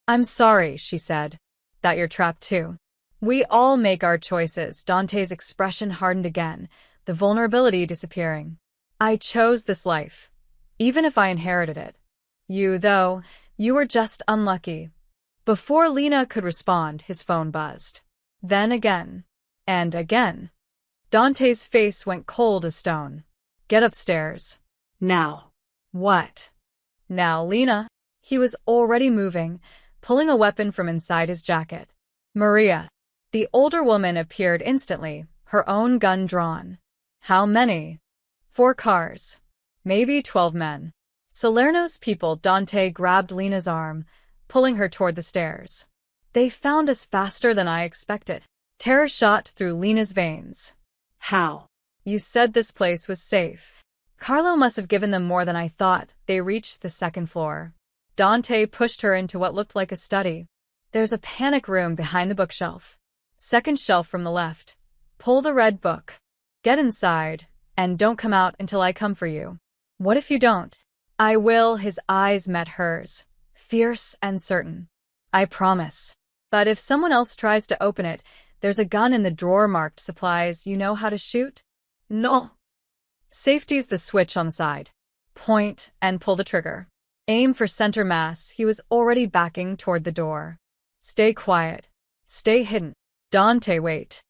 I'm sorry, she said, that you're trapped too. We all make our choices. Dante's expression hardened again, the vulnerability disappearing. I chose this life, even if I inherited it. You, though, you were just unlucky. Before Lena could respond, his phone buzzed. Then again. And again. Dante's face went cold as stone. Get upstairs. Now. What? Now, Lena. He was already moving, pulling a weapon from inside his jacket. Maria. The older woman appeared instantly, her own gun drawn. How many? 4 cars. Maybe 12 men. Salerno's people. Dante grabbed Lena's arm, pulling her toward the stairs. They found us faster than I expected. Terror shot through Lena's veins. How? You said this place was safe. Carlo must have given them more than I thought. They reached the 2nd floor. Dante pushed her into what looked like a study. There's a panic room behind the bookshelf. 2nd shelf from the left. Pull the red book. Get inside, and don't come out until I come for you. What if you don't? I will. His eyes met hers, fierce and certain. I promise. But if someone else tries to open it, there's a gun in the drawer marked supplies. You know how to shoot? No. Safety's the switch on the side. Point and pull the trigger. Aim for center mass. He was already backing toward the door. Stay quiet. Stay hidden. Dante, wait.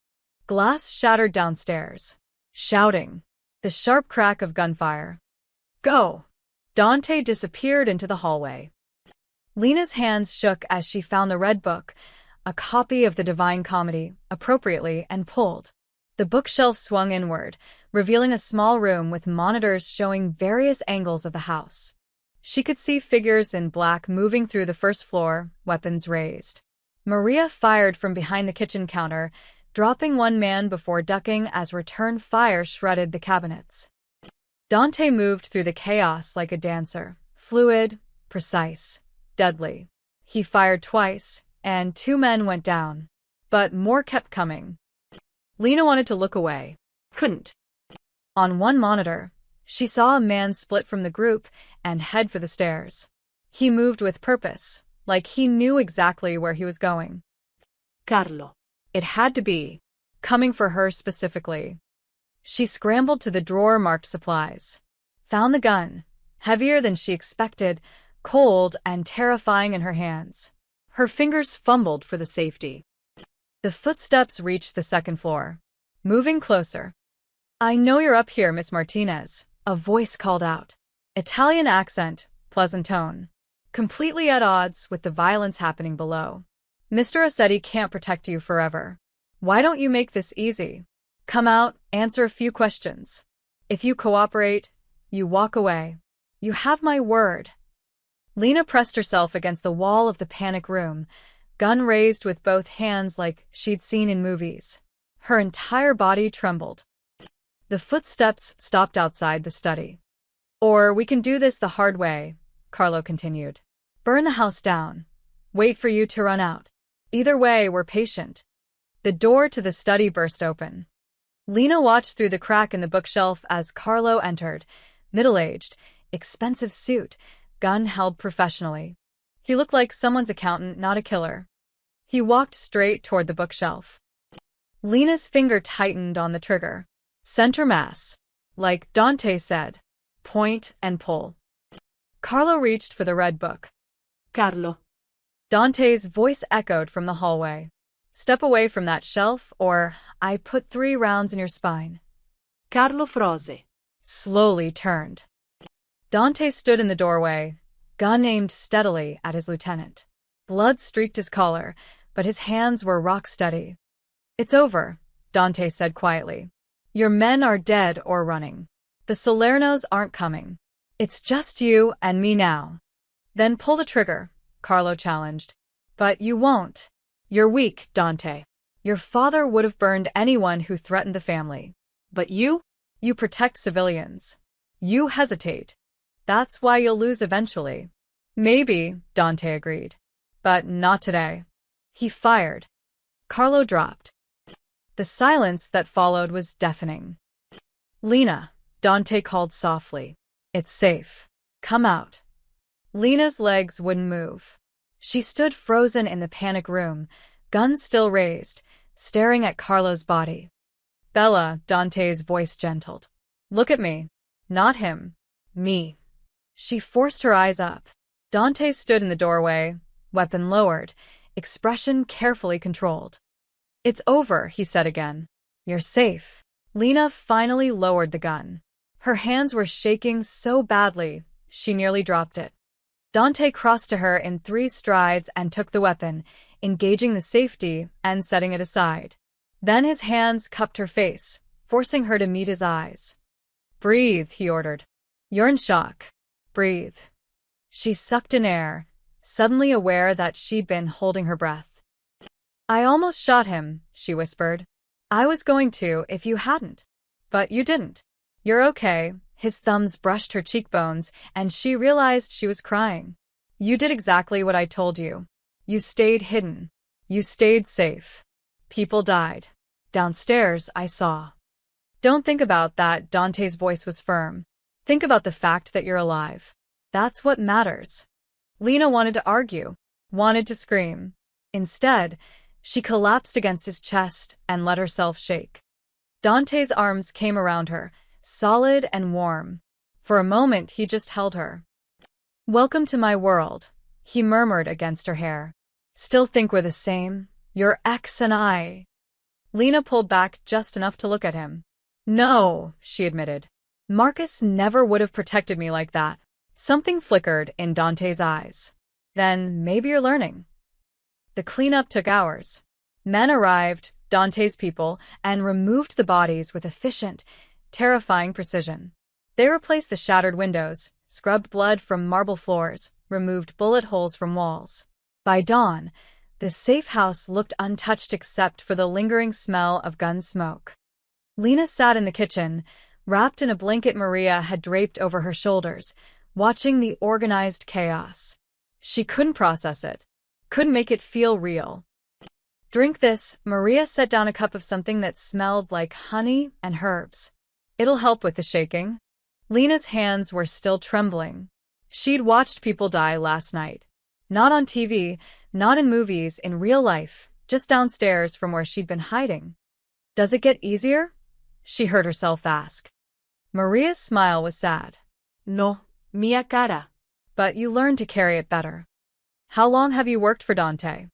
Glass shattered downstairs. Shouting. The sharp crack of gunfire. Go. Dante disappeared into the hallway. Lena's hands shook as she found the red book, a copy of the Divine Comedy, appropriately, and pulled. The bookshelf swung inward, revealing a small room with monitors showing various angles of the house. She could see figures in black moving through the 1st floor, weapons raised. Maria fired from behind the kitchen counter, dropping one man before ducking as return fire shredded the cabinets. Dante moved through the chaos like a dancer, fluid, precise, deadly. He fired twice, and 2 men went down. But more kept coming. Lena wanted to look away. Couldn't. On one monitor, she saw a man split from the group and head for the stairs. He moved with purpose, like he knew exactly where he was going. Carlo. It had to be. Coming for her specifically. She scrambled to the drawer marked supplies. Found the gun, heavier than she expected, cold and terrifying in her hands. Her fingers fumbled for the safety. The footsteps reached the 2nd floor. Moving closer. I know you're up here, Miss Martinez, a voice called out. Italian accent, pleasant tone. Completely at odds with the violence happening below. Mr. Rossetti can't protect you forever. Why don't you make this easy? Come out, answer a few questions. If you cooperate, you walk away. You have my word. Lena pressed herself against the wall of the panic room, gun raised with both hands like she'd seen in movies. Her entire body trembled. The footsteps stopped outside the study. Or we can do this the hard way, Carlo continued. Burn the house down. Wait for you to run out. Either way, we're patient. The door to the study burst open. Lena watched through the crack in the bookshelf as Carlo entered, middle-aged, expensive suit, gun held professionally. He looked like someone's accountant, not a killer. He walked straight toward the bookshelf. Lena's finger tightened on the trigger. Center mass. Like Dante said. Point and pull. Carlo reached for the red book. Carlo. Dante's voice echoed from the hallway. Step away from that shelf, or I put 3 rounds in your spine. Carlo Frose. Slowly turned. Dante stood in the doorway, gun aimed steadily at his lieutenant. Blood streaked his collar, but his hands were rock steady. It's over, Dante said quietly. Your men are dead or running. The Salernos aren't coming. It's just you and me now. Then pull the trigger, Carlo challenged. But you won't. You're weak, Dante. Your father would have burned anyone who threatened the family. But you? You protect civilians. You hesitate. That's why you'll lose eventually. Maybe, Dante agreed. But not today. He fired. Carlo dropped. The silence that followed was deafening. Lena, Dante called softly. It's safe. Come out. Lena's legs wouldn't move. She stood frozen in the panic room, gun still raised, staring at Carlo's body. Bella, Dante's voice gentled. Look at me. Not him. Me. She forced her eyes up. Dante stood in the doorway, weapon lowered, expression carefully controlled. It's over, he said again. You're safe. Lena finally lowered the gun. Her hands were shaking so badly, she nearly dropped it. Dante crossed to her in 3 strides and took the weapon, engaging the safety and setting it aside. Then his hands cupped her face, forcing her to meet his eyes. Breathe, he ordered. You're in shock. Breathe. She sucked in air, suddenly aware that she'd been holding her breath. I almost shot him, she whispered. I was going to if you hadn't. But you didn't. You're okay. His thumbs brushed her cheekbones, and she realized she was crying. You did exactly what I told you. You stayed hidden. You stayed safe. People died. Downstairs, I saw. Don't think about that, Dante's voice was firm. Think about the fact that you're alive. That's what matters. Lena wanted to argue, wanted to scream. Instead, she collapsed against his chest and let herself shake. Dante's arms came around her, solid and warm. For a moment, he just held her. Welcome to my world, he murmured against her hair. Still think we're the same? Your ex and I. Lena pulled back just enough to look at him. No, she admitted. Marcus never would have protected me like that. Something flickered in Dante's eyes. Then maybe you're learning. The cleanup took hours. Men arrived, Dante's people, and removed the bodies with efficient, terrifying precision. They replaced the shattered windows, scrubbed blood from marble floors, removed bullet holes from walls. By dawn, the safe house looked untouched except for the lingering smell of gun smoke. Lena sat in the kitchen, wrapped in a blanket Maria had draped over her shoulders, watching the organized chaos. She couldn't process it, couldn't make it feel real. Drink this, Maria set down a cup of something that smelled like honey and herbs. It'll help with the shaking. Lena's hands were still trembling. She'd watched people die last night. Not on TV, not in movies, in real life, just downstairs from where she'd been hiding. Does it get easier? She heard herself ask. Maria's smile was sad. No, mia cara. But you learned to carry it better. How long have you worked for Dante?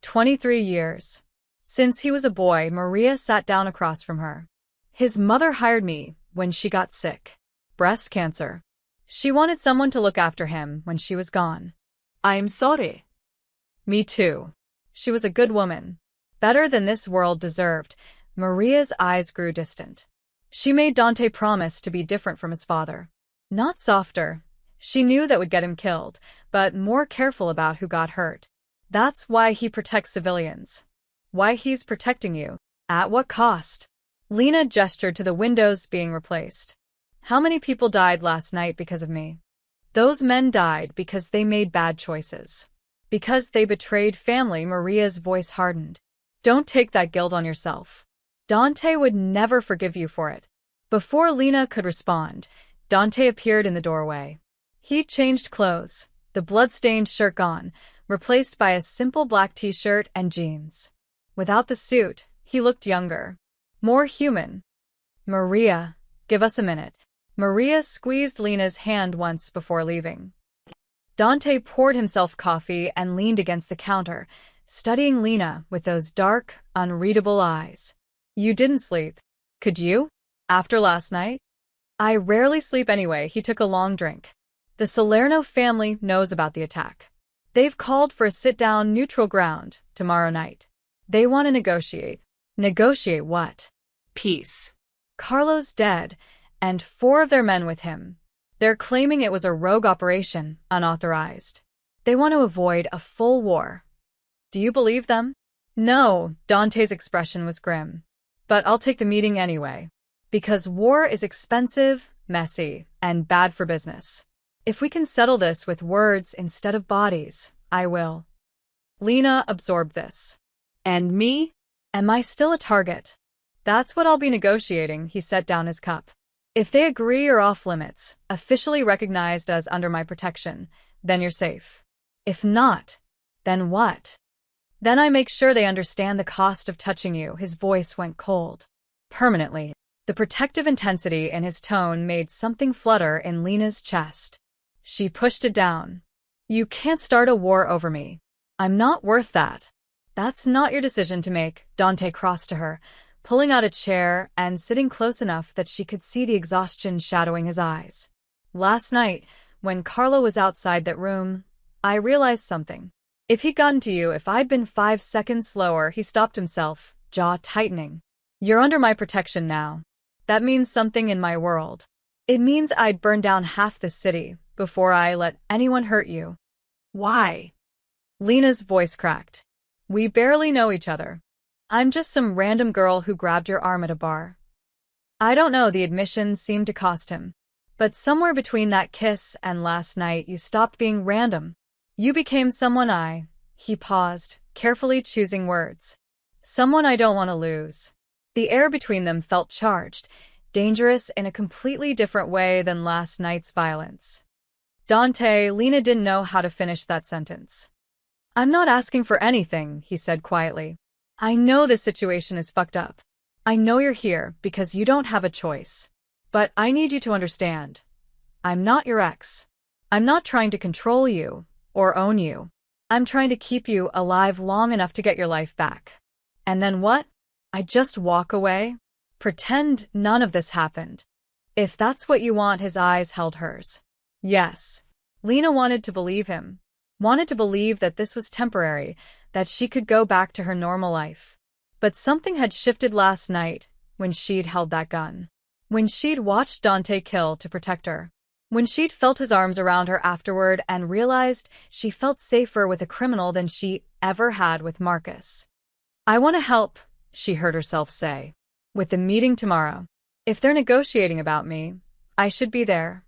23 years. Since he was a boy, Maria sat down across from her. His mother hired me when she got sick. Breast cancer. She wanted someone to look after him when she was gone. I'm sorry. Me too. She was a good woman. Better than this world deserved. Maria's eyes grew distant. She made Dante promise to be different from his father. Not softer. She knew that would get him killed, but more careful about who got hurt. That's why he protects civilians. Why he's protecting you. At what cost? Lena gestured to the windows being replaced. How many people died last night because of me? Those men died because they made bad choices. Because they betrayed family. Maria's voice hardened. Don't take that guilt on yourself. Dante would never forgive you for it. Before Lena could respond, Dante appeared in the doorway. He'd changed clothes, the blood-stained shirt gone, replaced by a simple black t-shirt and jeans. Without the suit, he looked younger, more human. Maria, give us a minute. Maria squeezed Lena's hand once before leaving. Dante poured himself coffee and leaned against the counter, studying Lena with those dark, unreadable eyes. You didn't sleep. Could you? After last night? I rarely sleep anyway. He took a long drink. The Salerno family knows about the attack. They've called for a sit-down neutral ground tomorrow night. They want to negotiate. Negotiate what? Peace. Carlo's dead, and 4 of their men with him. They're claiming it was a rogue operation, unauthorized. They want to avoid a full war. Do you believe them? No, Dante's expression was grim. But I'll take the meeting anyway. Because war is expensive, messy, and bad for business. If we can settle this with words instead of bodies, I will. Lena absorbed this. And me? Am I still a target? That's what I'll be negotiating, he set down his cup. If they agree you're off limits, officially recognized as under my protection, then you're safe. If not, then what? Then I make sure they understand the cost of touching you. His voice went cold. Permanently. The protective intensity in his tone made something flutter in Lena's chest. She pushed it down. You can't start a war over me. I'm not worth that. That's not your decision to make. Dante crossed to her, pulling out a chair and sitting close enough that she could see the exhaustion shadowing his eyes. Last night, when Carlo was outside that room, I realized something. If he'd gotten to you, if I'd been 5 seconds slower, he stopped himself, jaw tightening. You're under my protection now. That means something in my world. It means I'd burn down half the city before I let anyone hurt you. Why? Lena's voice cracked. We barely know each other. I'm just some random girl who grabbed your arm at a bar. I don't know, the admission seemed to cost him. But somewhere between that kiss and last night, you stopped being random. You became someone He paused, carefully choosing words. Someone I don't want to lose. The air between them felt charged, dangerous in a completely different way than last night's violence. Lena didn't know how to finish that sentence. I'm not asking for anything, he said quietly. I know this situation is fucked up. I know you're here because you don't have a choice. But I need you to understand. I'm not your ex. I'm not trying to control you or own you. I'm trying to keep you alive long enough to get your life back. And then what? I just walk away? Pretend none of this happened. If that's what you want, his eyes held hers. Yes. Lena wanted to believe him. Wanted to believe that this was temporary, that she could go back to her normal life. But something had shifted last night when she'd held that gun. When she'd watched Dante kill to protect her. When she'd felt his arms around her afterward and realized she felt safer with a criminal than she ever had with Marcus. I want to help, she heard herself say. With the meeting tomorrow. If they're negotiating about me, I should be there.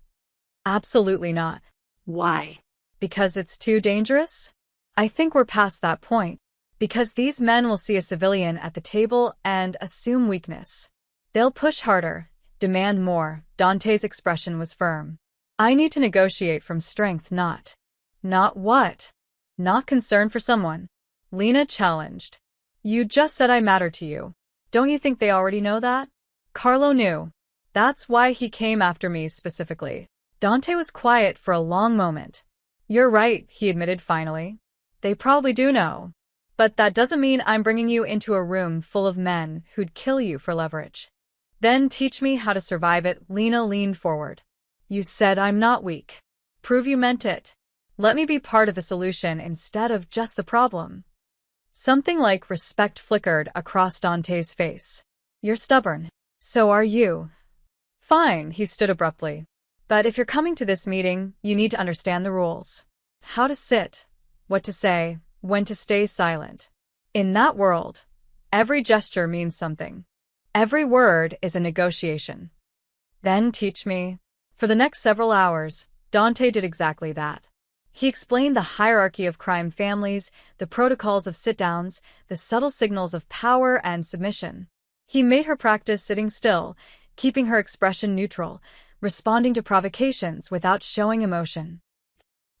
Absolutely not. Why? Because it's too dangerous? I think we're past that point. Because these men will see a civilian at the table and assume weakness. They'll push harder, demand more. Dante's expression was firm. I need to negotiate from strength, not what? Not concern for someone. Lena challenged. You just said I matter to you. Don't you think they already know that? Carlo knew. That's why he came after me specifically. Dante was quiet for a long moment. You're right, he admitted finally. They probably do know. But that doesn't mean I'm bringing you into a room full of men who'd kill you for leverage. Then teach me how to survive it. Lena leaned forward. You said I'm not weak. Prove you meant it. Let me be part of the solution instead of just the problem. Something like respect flickered across Dante's face. You're stubborn. So are you. Fine, he stood abruptly. But if you're coming to this meeting, you need to understand the rules. How to sit, what to say, when to stay silent. In that world, every gesture means something. Every word is a negotiation. Then teach me. For the next several hours, Dante did exactly that. He explained the hierarchy of crime families, the protocols of sit-downs, the subtle signals of power and submission. He made her practice sitting still, keeping her expression neutral, responding to provocations without showing emotion.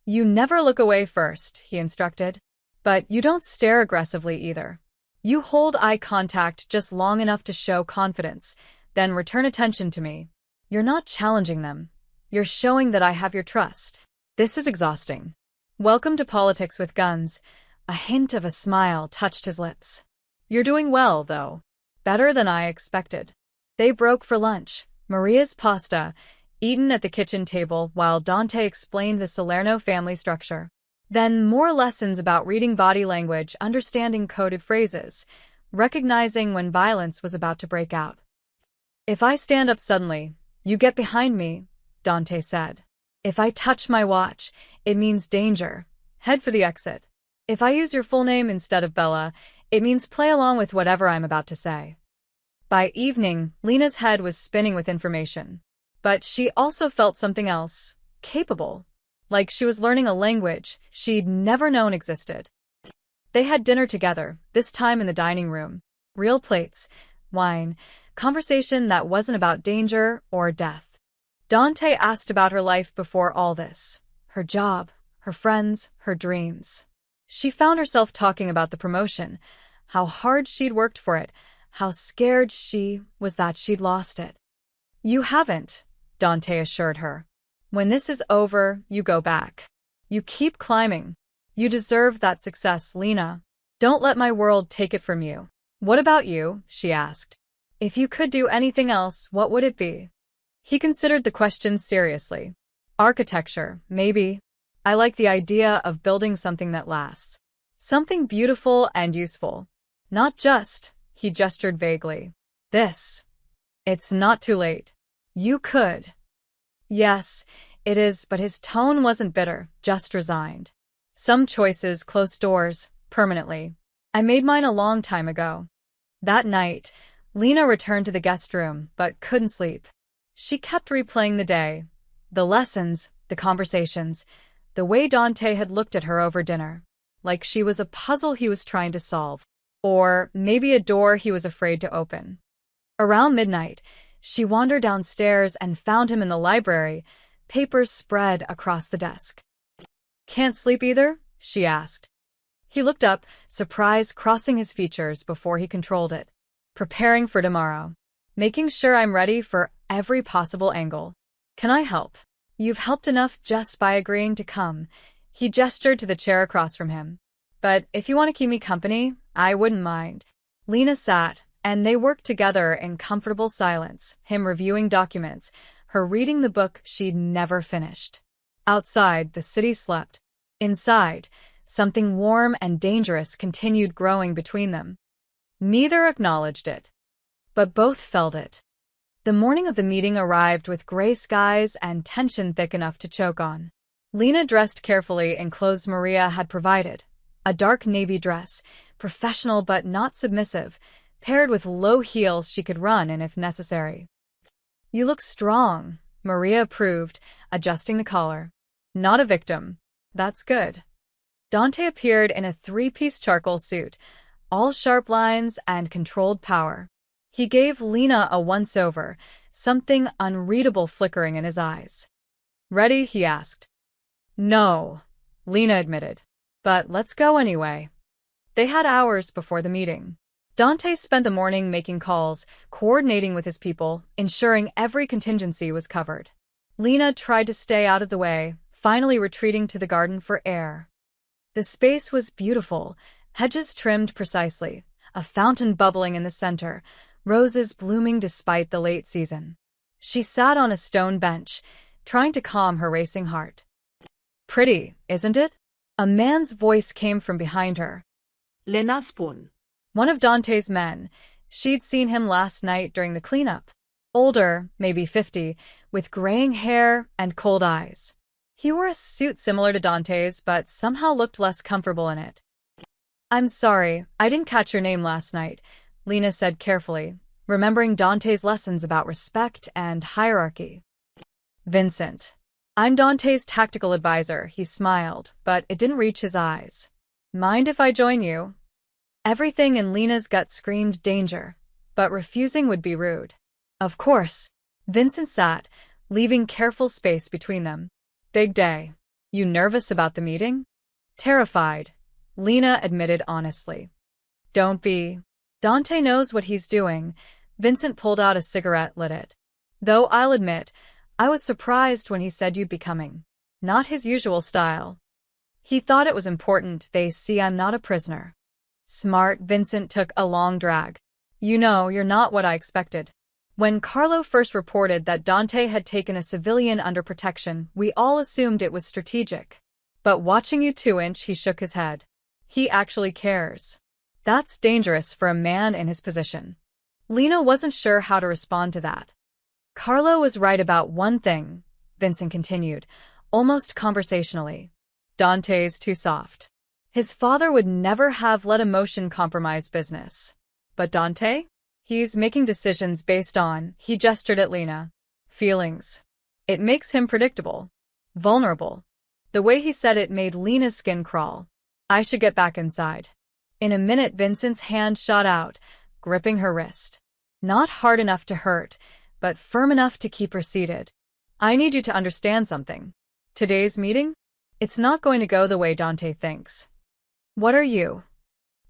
You never look away first, he instructed. But you don't stare aggressively either. You hold eye contact just long enough to show confidence, then return attention to me. You're not challenging them. You're showing that I have your trust. This is exhausting. Welcome to politics with guns. A hint of a smile touched his lips. You're doing well, though. Better than I expected. They broke for lunch. Maria's pasta, eaten at the kitchen table while Dante explained the Salerno family structure. Then more lessons about reading body language, understanding coded phrases, recognizing when violence was about to break out. If I stand up suddenly, you get behind me, Dante said. If I touch my watch, it means danger. Head for the exit. If I use your full name instead of Bella, it means play along with whatever I'm about to say. By evening, Lena's head was spinning with information. But she also felt something else, capable. Like she was learning a language she'd never known existed. They had dinner together, this time in the dining room. Real plates, wine, conversation that wasn't about danger or death. Dante asked about her life before all this. Her job, her friends, her dreams. She found herself talking about the promotion, how hard she'd worked for it, how scared she was that she'd lost it. You haven't, Dante assured her. When this is over, you go back. You keep climbing. You deserve that success, Lena. Don't let my world take it from you. What about you? She asked. If you could do anything else, what would it be? He considered the question seriously. Architecture, maybe. I like the idea of building something that lasts. Something beautiful and useful. Not just, he gestured vaguely. This. It's not too late. You could. Yes, it is, but his tone wasn't bitter, just resigned. Some choices close doors, permanently. I made mine a long time ago. That night, Lena returned to the guest room, but couldn't sleep. She kept replaying the day, the lessons, the conversations, the way Dante had looked at her over dinner, like she was a puzzle he was trying to solve, or maybe a door he was afraid to open. Around midnight, she wandered downstairs and found him in the library, papers spread across the desk. Can't sleep either? She asked. He looked up, surprise crossing his features before he controlled it. Preparing for tomorrow. Making sure I'm ready for every possible angle. Can I help? You've helped enough just by agreeing to come. He gestured to the chair across from him. But if you want to keep me company, I wouldn't mind. Lena sat, and they worked together in comfortable silence, him reviewing documents, her reading the book she'd never finished. Outside, the city slept. Inside, something warm and dangerous continued growing between them. Neither acknowledged it, but both felt it. The morning of the meeting arrived with gray skies and tension thick enough to choke on. Lena dressed carefully in clothes Maria had provided. A dark navy dress, professional but not submissive, paired with low heels she could run in if necessary. You look strong, Maria approved, adjusting the collar. Not a victim. That's good. Dante appeared in a three-piece charcoal suit, all sharp lines and controlled power. He gave Lena a once-over, something unreadable flickering in his eyes. Ready? He asked. No, Lena admitted. But let's go anyway. They had hours before the meeting. Dante spent the morning making calls, coordinating with his people, ensuring every contingency was covered. Lena tried to stay out of the way, finally retreating to the garden for air. The space was beautiful, hedges trimmed precisely, a fountain bubbling in the center, roses blooming despite the late season. She sat on a stone bench, trying to calm her racing heart. Pretty, isn't it? A man's voice came from behind her. Lena Spoon. One of Dante's men. She'd seen him last night during the cleanup. Older, maybe 50, with graying hair and cold eyes. He wore a suit similar to Dante's, but somehow looked less comfortable in it. I'm sorry, I didn't catch your name last night, Lena said carefully, remembering Dante's lessons about respect and hierarchy. Vincent. I'm Dante's tactical advisor, he smiled, but it didn't reach his eyes. Mind if I join you? Everything in Lena's gut screamed danger. but refusing would be rude. Of course. Vincent sat, leaving careful space between them. Big day. You nervous about the meeting? Terrified, Lena admitted honestly. Don't be. Dante knows what he's doing. Vincent pulled out a cigarette, lit it. Though I'll admit, I was surprised when he said you'd be coming. Not his usual style. He thought it was important they see I'm not a prisoner. Smart. Vincent took a long drag. You know, you're not what I expected. When Carlo first reported that Dante had taken a civilian under protection, we all assumed it was strategic. But watching you 2-inch, he shook his head. He actually cares. That's dangerous for a man in his position. Lena wasn't sure how to respond to that. Carlo was right about one thing, Vincent continued, almost conversationally. Dante's too soft. His father would never have let emotion compromise business. But Dante? He's making decisions based on, he gestured at Lena, feelings. It makes him predictable. Vulnerable. The way he said it made Lena's skin crawl. I should get back inside. In a minute, Vincent's hand shot out, gripping her wrist. Not hard enough to hurt, but firm enough to keep her seated. I need you to understand something. Today's meeting? It's not going to go the way Dante thinks. What are you?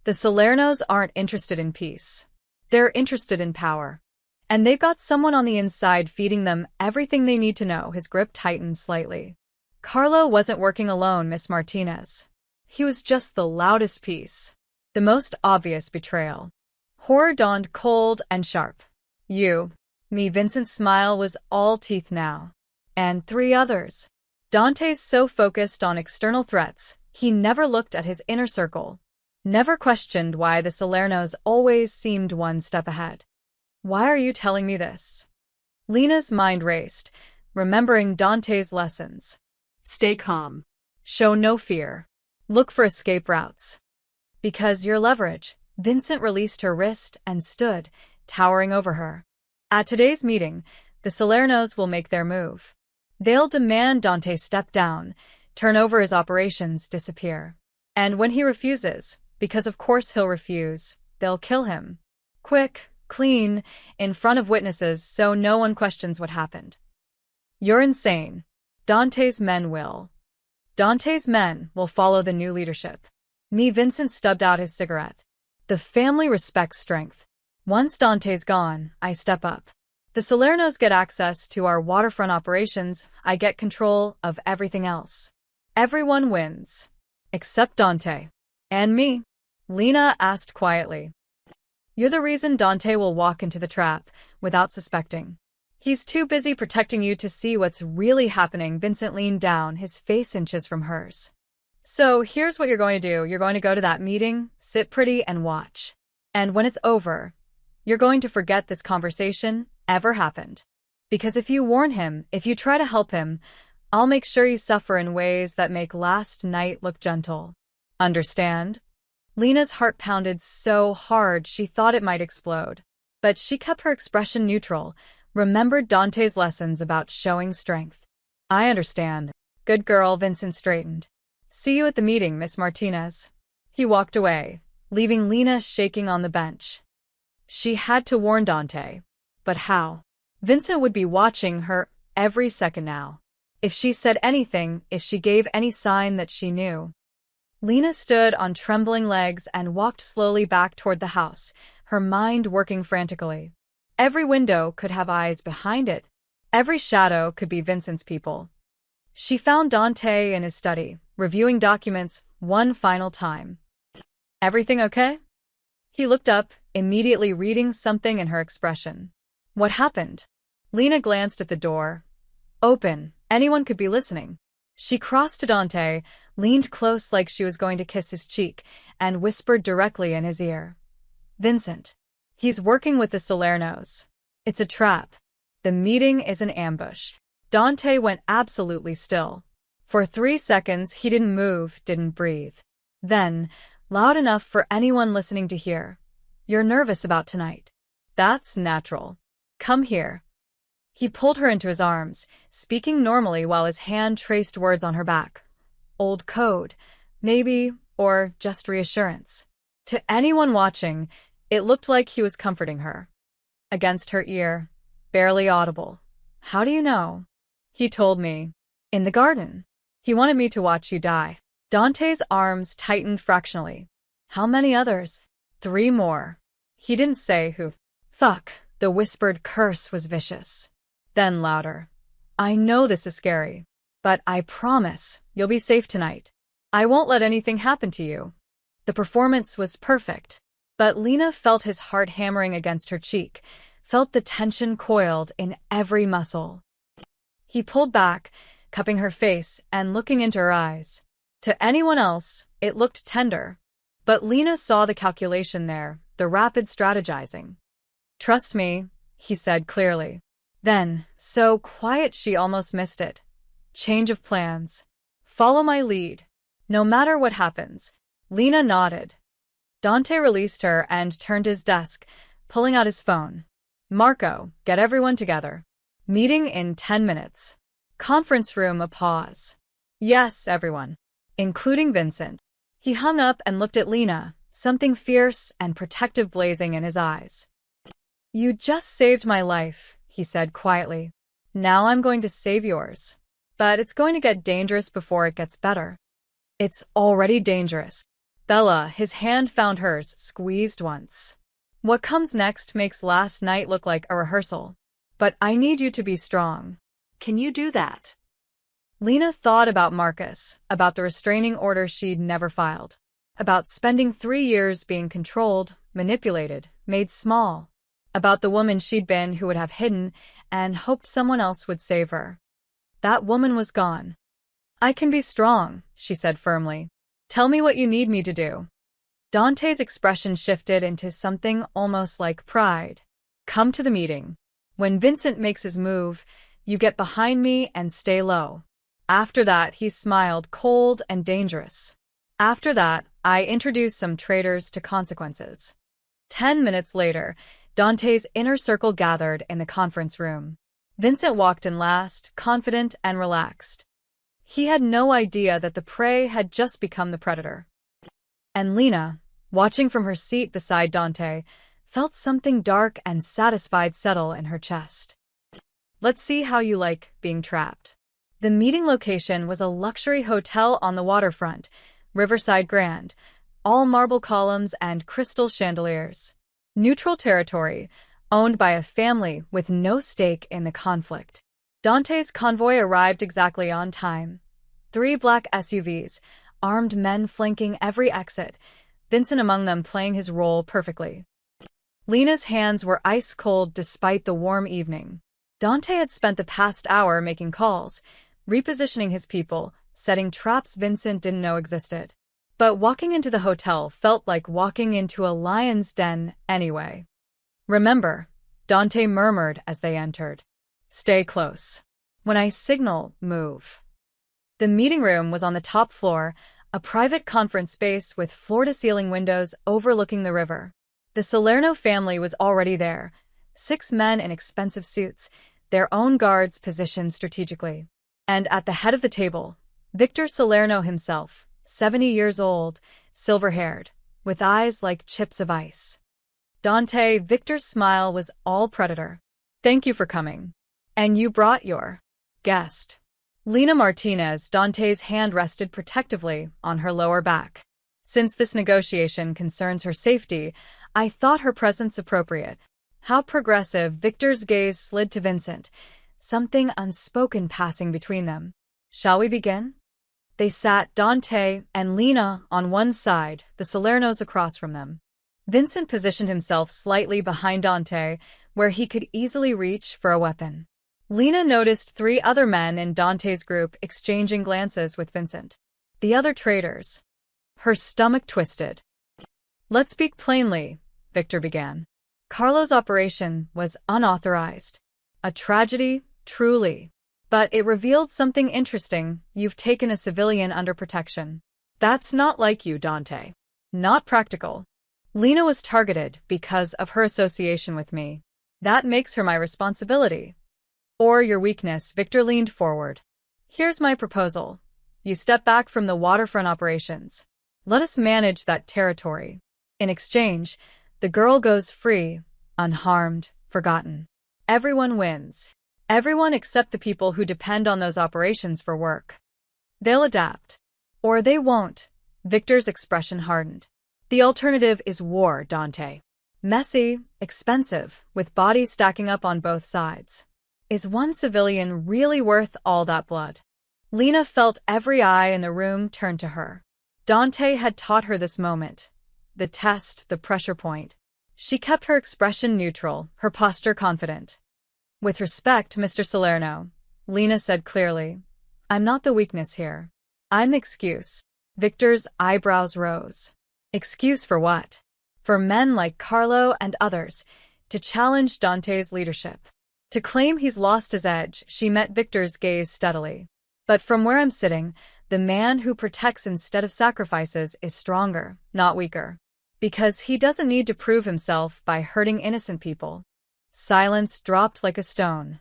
The Salernos aren't interested in peace. They're interested in power. And they've got someone on the inside feeding them everything they need to know. His grip tightened slightly. Carlo wasn't working alone, Miss Martinez. He was just the loudest piece. The most obvious betrayal. Horror dawned cold and sharp. You. Me. Vincent's smile was all teeth now. And 3 others. Dante's so focused on external threats, he never looked at his inner circle. Never questioned why the Salernos always seemed one step ahead. Why are you telling me this? Lena's mind raced, remembering Dante's lessons. Stay calm. Show no fear. Look for escape routes. Because your leverage. Vincent released her wrist and stood, towering over her. At today's meeting, the Salernos will make their move. They'll demand Dante step down, turn over his operations, disappear. And when he refuses, because of course he'll refuse, they'll kill him. Quick, clean, in front of witnesses so no one questions what happened. You're insane. Dante's men will. Dante's men will follow the new leadership. Me. Vincent stubbed out his cigarette. The family respects strength. Once Dante's gone, I step up. The Salernos get access to our waterfront operations, I get control of everything else. Everyone wins. Except Dante. And me? Lena asked quietly. You're the reason Dante will walk into the trap, without suspecting. He's too busy protecting you to see what's really happening. Vincent leaned down, his face inches from hers. So here's what you're going to do. You're going to go to that meeting, sit pretty and watch. And when it's over, you're going to forget this conversation ever happened. Because if you warn him, if you try to help him, I'll make sure you suffer in ways that make last night look gentle. Understand? Lena's heart pounded so hard she thought it might explode. But she kept her expression neutral, remembered Dante's lessons about showing strength. I understand. Good girl. Vincent straightened. See you at the meeting, Miss Martinez. He walked away, leaving Lena shaking on the bench. She had to warn Dante. But how? Vincent would be watching her every second now. If she said anything, if she gave any sign that she knew. Lena stood on trembling legs and walked slowly back toward the house, her mind working frantically. Every window could have eyes behind it. Every shadow could be Vincent's people. She found Dante in his study, reviewing documents one final time. Everything okay? He looked up, immediately reading something in her expression. What happened? Lena glanced at the door. Open. Anyone could be listening. She crossed to Dante, leaned close like she was going to kiss his cheek, and whispered directly in his ear. Vincent. He's working with the Salernos. It's a trap. The meeting is an ambush. Dante went absolutely still. For 3 seconds he didn't move, didn't breathe. Then, loud enough for anyone listening to hear. You're nervous about tonight. That's natural. Come here. He pulled her into his arms, speaking normally while his hand traced words on her back. Old code, maybe, or just reassurance. To anyone watching, it looked like he was comforting her. against her ear, barely audible. How do you know? He told me. In the garden. He wanted me to watch you die. Dante's arms tightened fractionally. How many others? 3 more. He didn't say who. Fuck, the whispered curse was vicious. Then louder. I know this is scary, but I promise you'll be safe tonight. I won't let anything happen to you. The performance was perfect, but Lena felt his heart hammering against her cheek, felt the tension coiled in every muscle. He pulled back, cupping her face and looking into her eyes. To anyone else, it looked tender. But Lena saw the calculation there, the rapid strategizing. Trust me, he said clearly. Then, so quiet she almost missed it. Change of plans. Follow my lead. No matter what happens. Lena nodded. Dante released her and turned to his desk, pulling out his phone. Marco, get everyone together. Meeting in 10 minutes. Conference room a pause. Yes, everyone. Including Vincent. He hung up and looked at Lena, something fierce and protective blazing in his eyes. You just saved my life, he said quietly. Now I'm going to save yours. But it's going to get dangerous before it gets better. It's already dangerous. Bella, his hand found hers, squeezed once. What comes next makes last night look like a rehearsal. But I need you to be strong. Can you do that? Lena thought about Marcus, about the restraining order she'd never filed, about spending 3 years being controlled, manipulated, made small, about the woman she'd been who would have hidden and hoped someone else would save her. That woman was gone. I can be strong, she said firmly. Tell me what you need me to do. Dante's expression shifted into something almost like pride. Come to the meeting. When Vincent makes his move, you get behind me and stay low. After that, he smiled, cold and dangerous. After that, I introduced some traitors to consequences. 10 minutes later, Dante's inner circle gathered in the conference room. Vincent walked in last, confident and relaxed. He had no idea that the prey had just become the predator. And Lena, watching from her seat beside Dante, felt something dark and satisfied settle in her chest. Let's see how you like being trapped. The meeting location was a luxury hotel on the waterfront, Riverside Grand, all marble columns and crystal chandeliers. Neutral territory, owned by a family with no stake in the conflict. Dante's convoy arrived exactly on time. 3 black SUVs, armed men flanking every exit, Vincent among them playing his role perfectly. Lena's hands were ice-cold despite the warm evening. Dante had spent the past hour making calls, repositioning his people, setting traps Vincent didn't know existed. But walking into the hotel felt like walking into a lion's den anyway. Remember, Dante murmured as they entered. Stay close. When I signal, move. The meeting room was on the top floor, a private conference space with floor-to-ceiling windows overlooking the river. The Salerno family was already there, 6 men in expensive suits, their own guards positioned strategically. And at the head of the table, Victor Salerno himself, 70 years old, silver-haired, with eyes like chips of ice. Dante, Victor's smile was all predator. Thank you for coming. And you brought your guest. Lena Martinez, Dante's hand rested protectively on her lower back. Since this negotiation concerns her safety, I thought her presence appropriate. How progressive. Victor's gaze slid to Vincent, something unspoken passing between them. Shall we begin? They sat, Dante and Lena on one side, the Salernos across from them. Vincent positioned himself slightly behind Dante, where he could easily reach for a weapon. Lena noticed 3 other men in Dante's group exchanging glances with Vincent. The other traitors. Her stomach twisted. Let's speak plainly, Victor began. Carlo's operation was unauthorized. A tragedy, truly. But it revealed something interesting. You've taken a civilian under protection. That's not like you, Dante. Not practical. Lena was targeted because of her association with me. That makes her my responsibility. Or your weakness. Victor leaned forward. Here's my proposal. You step back from the waterfront operations. Let us manage that territory. In exchange, the girl goes free, unharmed, forgotten. Everyone wins. Everyone except the people who depend on those operations for work. They'll adapt. Or they won't. Victor's expression hardened. The alternative is war, Dante. Messy, expensive, with bodies stacking up on both sides. Is one civilian really worth all that blood? Lena felt every eye in the room turn to her. Dante had taught her this moment. The test, the pressure point. She kept her expression neutral, her posture confident. With respect, Mr. Salerno, Lena said clearly, I'm not the weakness here. I'm the excuse. Victor's eyebrows rose. Excuse for what? For men like Carlo and others to challenge Dante's leadership. To claim he's lost his edge, she met Victor's gaze steadily. But from where I'm sitting, the man who protects instead of sacrifices is stronger, not weaker. Because he doesn't need to prove himself by hurting innocent people. Silence dropped like a stone.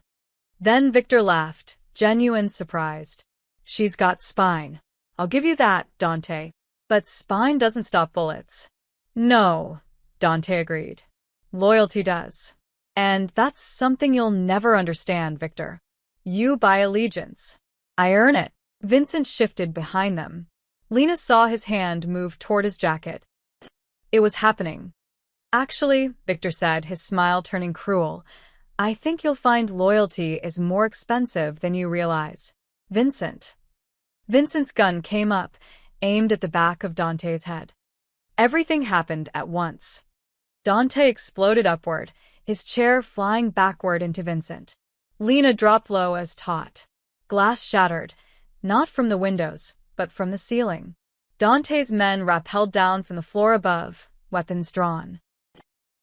Then Victor laughed, genuine surprised. She's got spine. I'll give you that, Dante. But spine doesn't stop bullets. No, Dante agreed. Loyalty does. And that's something you'll never understand, Victor. You buy allegiance. I earn it. Vincent shifted behind them. Lena saw his hand move toward his jacket. It was happening. Actually, Victor said, his smile turning cruel, I think you'll find loyalty is more expensive than you realize. Vincent. Vincent's gun came up, aimed at the back of Dante's head. Everything happened at once. Dante exploded upward, his chair flying backward into Vincent. Lena dropped low as taught. Glass shattered, not from the windows, but from the ceiling. Dante's men rappelled down from the floor above, weapons drawn.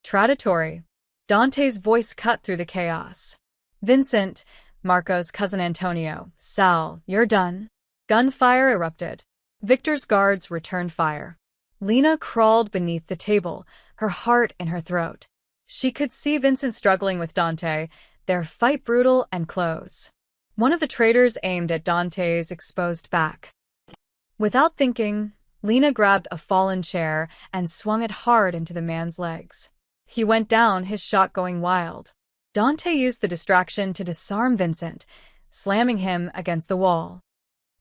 Traditory. Dante's voice cut through the chaos. Vincent, Marco's cousin Antonio, Sal, you're done. Gunfire erupted. Victor's guards returned fire. Lena crawled beneath the table, her heart in her throat. She could see Vincent struggling with Dante, their fight brutal and close. One of the traitors aimed at Dante's exposed back. Without thinking, Lena grabbed a fallen chair and swung it hard into the man's legs. He went down, his shot going wild. Dante used the distraction to disarm Vincent, slamming him against the wall.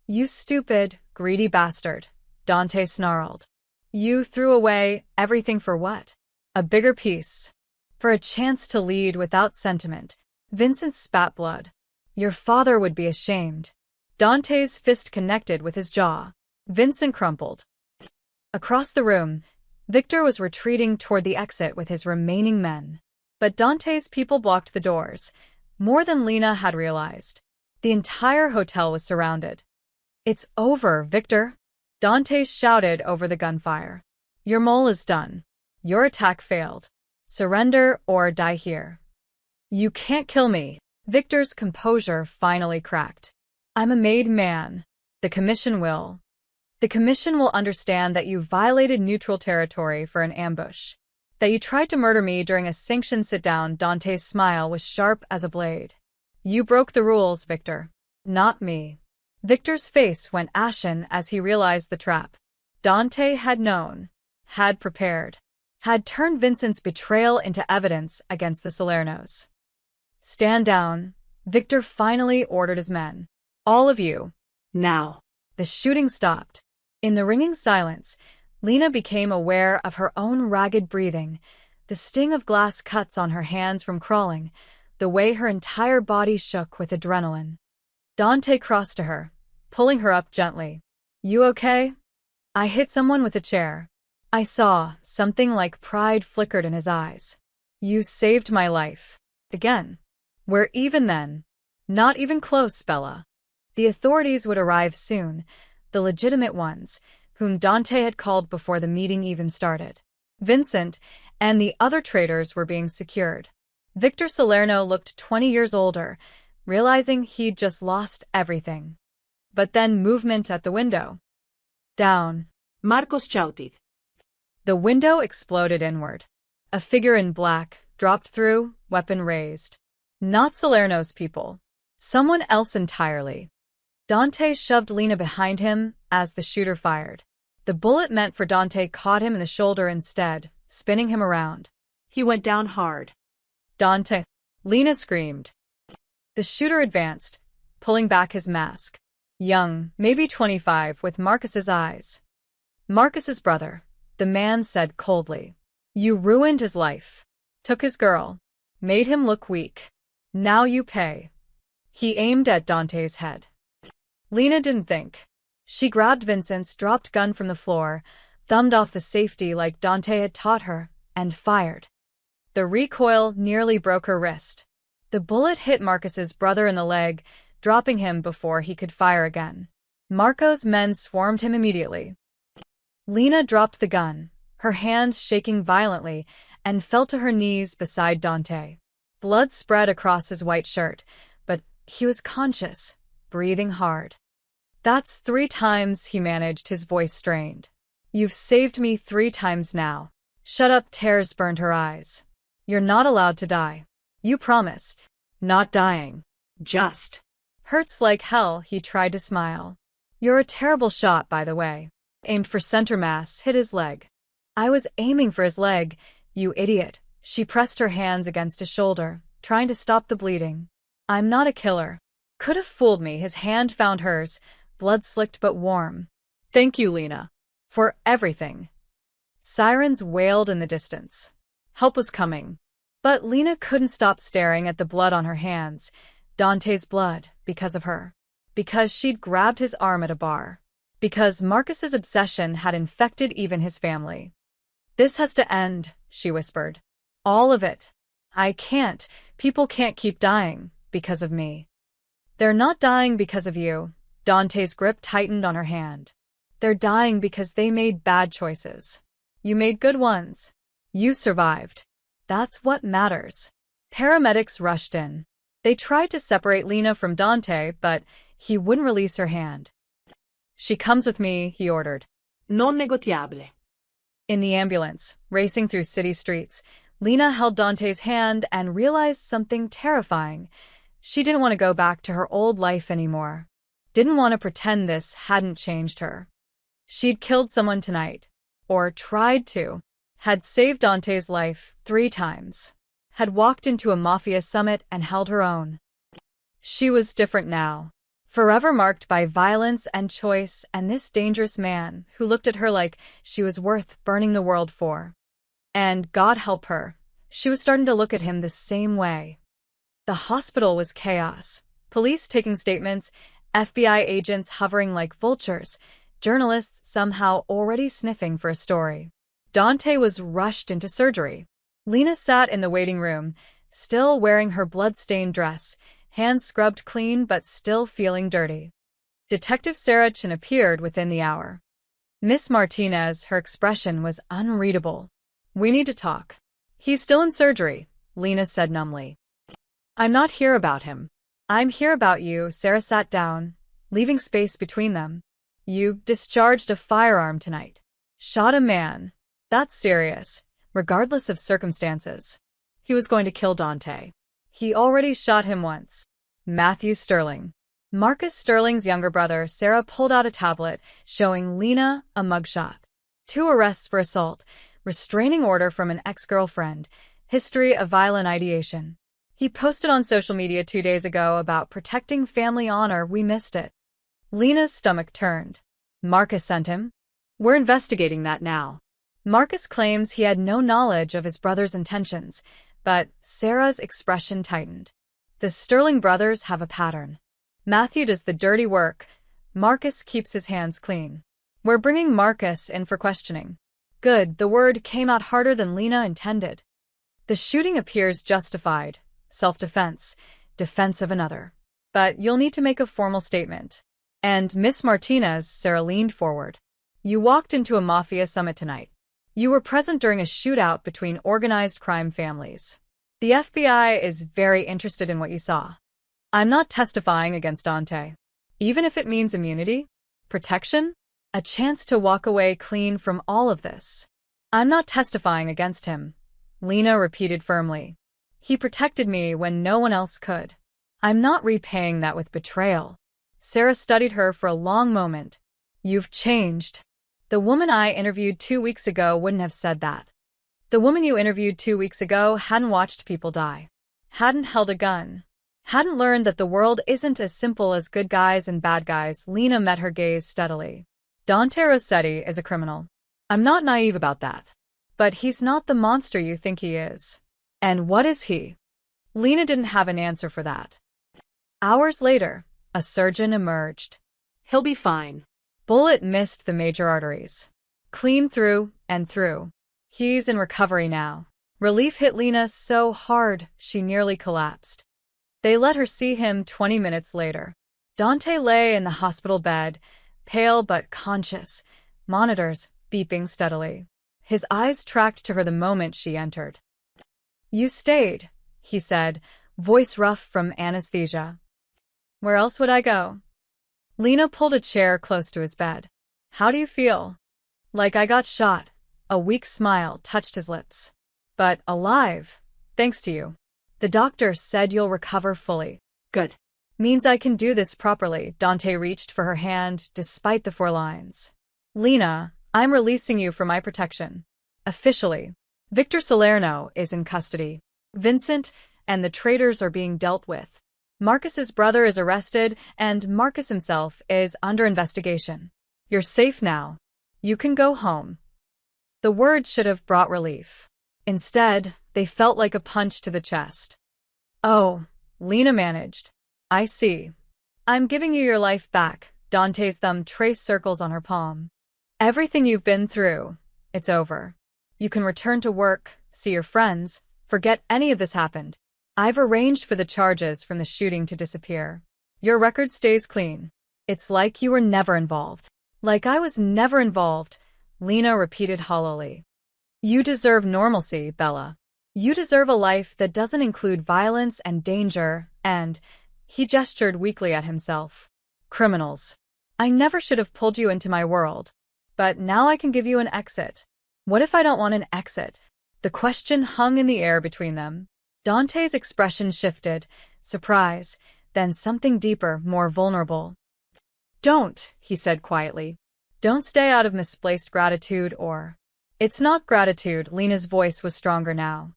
You stupid, greedy bastard, Dante snarled. You threw away everything for what? A bigger piece. For a chance to lead without sentiment. Vincent spat blood. Your father would be ashamed. Dante's fist connected with his jaw. Vincent crumpled. Across the room, Victor was retreating toward the exit with his remaining men. But Dante's people blocked the doors, more than Lena had realized. The entire hotel was surrounded. It's over, Victor. Dante shouted over the gunfire. Your mole is done. Your attack failed. Surrender or die here. You can't kill me. Victor's composure finally cracked. I'm a made man. The commission will. The commission will understand that you violated neutral territory for an ambush. That you tried to murder me during a sanctioned sit-down. Dante's smile was sharp as a blade. You broke the rules, Victor. Not me. Victor's face went ashen as he realized the trap. Dante had known, had prepared, had turned Vincent's betrayal into evidence against the Salernos. Stand down, Victor finally ordered his men. All of you. Now. The shooting stopped. In the ringing silence, Lena became aware of her own ragged breathing, the sting of glass cuts on her hands from crawling, the way her entire body shook with adrenaline. Dante crossed to her, pulling her up gently. You okay? I hit someone with a chair. I saw something like pride flickered in his eyes. You saved my life. Again. We're even then. Not even close, Bella. The authorities would arrive soon, the legitimate ones, whom Dante had called before the meeting even started. Vincent and the other traitors were being secured. Victor Salerno looked 20 years older, realizing he'd just lost everything. But then movement at the window. Down. Marcos Chautid. The window exploded inward. A figure in black dropped through, weapon raised. Not Salerno's people. Someone else entirely. Dante shoved Lena behind him as the shooter fired. The bullet meant for Dante caught him in the shoulder instead, spinning him around. He went down hard. Dante! Lena screamed. The shooter advanced, pulling back his mask. Young, maybe 25, with Marcus's eyes. Marcus's brother, the man said coldly. You ruined his life. Took his girl. Made him look weak. Now you pay. He aimed at Dante's head. Lena didn't think. She grabbed Vincent's dropped gun from the floor, thumbed off the safety like Dante had taught her, and fired. The recoil nearly broke her wrist. The bullet hit Marcus's brother in the leg, dropping him before he could fire again. Marco's men swarmed him immediately. Lena dropped the gun, her hands shaking violently, and fell to her knees beside Dante. Blood spread across his white shirt, but he was conscious, breathing hard. That's 3 times, he managed, his voice strained. You've saved me 3 times now. Shut up, tears burned her eyes. You're not allowed to die. You promised. Not dying. Just. Hurts like hell, he tried to smile. You're a terrible shot, by the way. Aimed for center mass, hit his leg. I was aiming for his leg, you idiot. She pressed her hands against his shoulder, trying to stop the bleeding. I'm not a killer. Could have fooled me. His hand found hers, blood slicked but warm. Thank you, Lena. For everything. Sirens wailed in the distance. Help was coming. But Lena couldn't stop staring at the blood on her hands. Dante's blood, because of her. Because she'd grabbed his arm at a bar. Because Marcus's obsession had infected even his family. This has to end, she whispered. All of it. I can't. People can't keep dying because of me. They're not dying because of you. Dante's grip tightened on her hand. They're dying because they made bad choices. You made good ones. You survived. That's what matters. Paramedics rushed in. They tried to separate Lena from Dante, but he wouldn't release her hand. She comes with me, he ordered. Non negotiable. In the ambulance, racing through city streets, Lena held Dante's hand and realized something terrifying. She didn't want to go back to her old life anymore. Didn't want to pretend this hadn't changed her. She'd killed someone tonight. Or tried to. Had saved Dante's life 3 times. Had walked into a Mafia summit and held her own. She was different now. Forever marked by violence and choice and this dangerous man who looked at her like she was worth burning the world for. And God help her, she was starting to look at him the same way. The hospital was chaos. Police taking statements, FBI agents hovering like vultures, journalists somehow already sniffing for a story. Dante was rushed into surgery. Lena sat in the waiting room, still wearing her blood-stained dress, hands scrubbed clean but still feeling dirty. Detective Sarah Chin appeared within the hour. Miss Martinez, her expression was unreadable. We need to talk. He's still in surgery, Lena said numbly. I'm not here about him. I'm here about you. Sarah sat down, leaving space between them. You discharged a firearm tonight. Shot a man. That's serious, regardless of circumstances. He was going to kill Dante. He already shot him once. Matthew Sterling. Marcus Sterling's younger brother. Sarah pulled out a tablet, showing Lena a mugshot. 2 arrests for assault, restraining order from an ex-girlfriend, history of violent ideation. He posted on social media 2 days ago about protecting family honor. We missed it. Lena's stomach turned. Marcus sent him? We're investigating that now. Marcus claims he had no knowledge of his brother's intentions, but Sarah's expression tightened. The Sterling brothers have a pattern. Matthew does the dirty work. Marcus keeps his hands clean. We're bringing Marcus in for questioning. Good, the word came out harder than Lena intended. The shooting appears justified. Self-defense. Defense of another. But you'll need to make a formal statement. And Miss Martinez, Sarah leaned forward. You walked into a Mafia summit tonight. You were present during a shootout between organized crime families. The FBI is very interested in what you saw. I'm not testifying against Dante. Even if it means immunity, protection, a chance to walk away clean from all of this. I'm not testifying against him, Lena repeated firmly. He protected me when no one else could. I'm not repaying that with betrayal. Sarah studied her for a long moment. You've changed. The woman I interviewed 2 weeks ago wouldn't have said that. The woman you interviewed 2 weeks ago hadn't watched people die, hadn't held a gun, hadn't learned that the world isn't as simple as good guys and bad guys. Lena met her gaze steadily. Dante Rossetti is a criminal. I'm not naive about that. But he's not the monster you think he is. And what is he? Lena didn't have an answer for that. Hours later, a surgeon emerged. He'll be fine. Bullet missed the major arteries. Clean through and through. He's in recovery now. Relief hit Lena so hard, she nearly collapsed. They let her see him 20 minutes later. Dante lay in the hospital bed, pale but conscious, monitors beeping steadily. His eyes tracked to her the moment she entered. You stayed, he said, voice rough from anesthesia. Where else would I go? Lena pulled a chair close to his bed. How do you feel? Like I got shot. A weak smile touched his lips. But alive, thanks to you. The doctor said you'll recover fully. Good. Means I can do this properly. Dante reached for her hand despite the 4 lines. Lena, I'm releasing you for my protection. Officially. Victor Salerno is in custody. Vincent and the traitors are being dealt with. Marcus's brother is arrested, and Marcus himself is under investigation. You're safe now. You can go home. The words should have brought relief. Instead, they felt like a punch to the chest. Oh, Lena managed. I see. I'm giving you your life back. Dante's thumb traced circles on her palm. Everything you've been through, it's over. You can return to work, see your friends, forget any of this happened. I've arranged for the charges from the shooting to disappear. Your record stays clean. It's like you were never involved. Like I was never involved, Lena repeated hollowly. You deserve normalcy, Bella. You deserve a life that doesn't include violence and danger, and… He gestured weakly at himself. Criminals. I never should have pulled you into my world. But now I can give you an exit. What if I don't want an exit? The question hung in the air between them. Dante's expression shifted, surprise, then something deeper, more vulnerable. Don't, he said quietly. Don't stay out of misplaced gratitude or… It's not gratitude. Lena's voice was stronger now.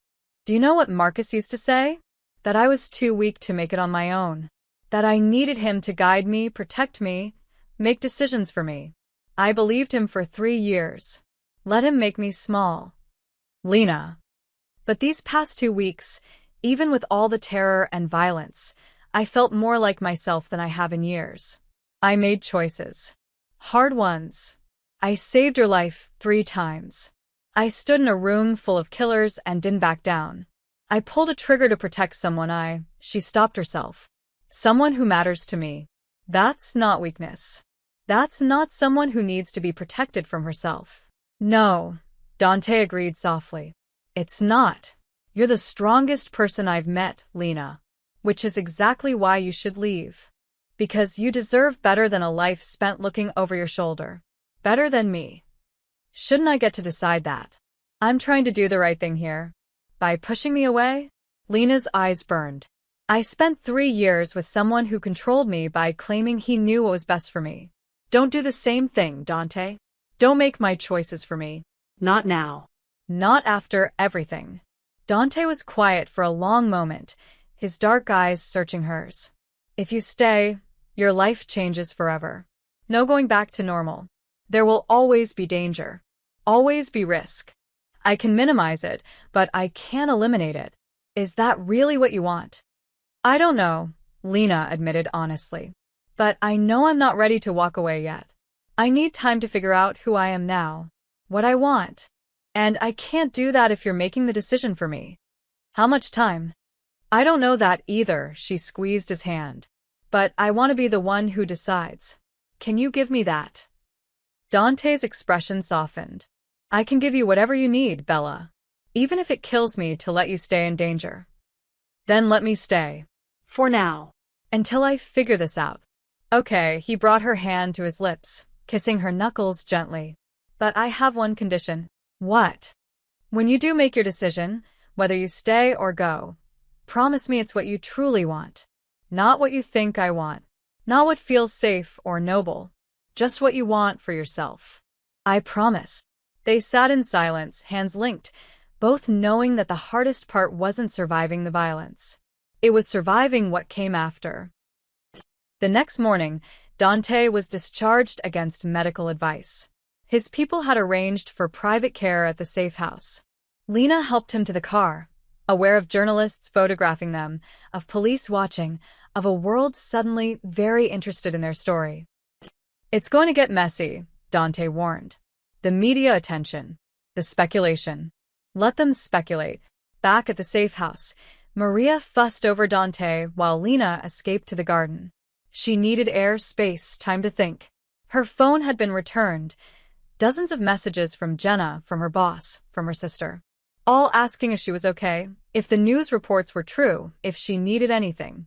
Do you know what Marcus used to say? That I was too weak to make it on my own. That I needed him to guide me, protect me, make decisions for me. I believed him for 3 years. Let him make me small. Lena. But these past 2 weeks, even with all the terror and violence, I felt more like myself than I have in years. I made choices. Hard ones. I saved your life 3 times. I stood in a room full of killers and didn't back down. I pulled a trigger to protect someone She stopped herself. Someone who matters to me. That's not weakness. That's not someone who needs to be protected from herself. No, Dante agreed softly. It's not. You're the strongest person I've met, Lena. Which is exactly why you should leave. Because you deserve better than a life spent looking over your shoulder. Better than me. Shouldn't I get to decide that? I'm trying to do the right thing here. By pushing me away? Lena's eyes burned. I spent 3 years with someone who controlled me by claiming he knew what was best for me. Don't do the same thing, Dante. Don't make my choices for me. Not now. Not after everything. Dante was quiet for a long moment, his dark eyes searching hers. If you stay, your life changes forever. No going back to normal. There will always be danger. Always be risk. I can minimize it, but I can't eliminate it. Is that really what you want? I don't know, Lena admitted honestly. But I know I'm not ready to walk away yet. I need time to figure out who I am now, what I want. And I can't do that if you're making the decision for me. How much time? I don't know that either, she squeezed his hand. But I want to be the one who decides. Can you give me that? Dante's expression softened. I can give you whatever you need, Bella. Even if it kills me to let you stay in danger. Then let me stay. For now. Until I figure this out. Okay, he brought her hand to his lips, kissing her knuckles gently. But I have one condition. What? When you do make your decision, whether you stay or go, promise me it's what you truly want. Not what you think I want. Not what feels safe or noble. Just what you want for yourself. I promise. They sat in silence, hands linked, both knowing that the hardest part wasn't surviving the violence. It was surviving what came after. The next morning, Dante was discharged against medical advice. His people had arranged for private care at the safe house. Lena helped him to the car, aware of journalists photographing them, of police watching, of a world suddenly very interested in their story. "It's going to get messy," Dante warned. "The media attention, the speculation. Let them speculate." Back at the safe house, Maria fussed over Dante while Lena escaped to the garden. She needed air, space, time to think. Her phone had been returned. Dozens of messages from Jenna, from her boss, from her sister. All asking if she was okay, if the news reports were true, if she needed anything.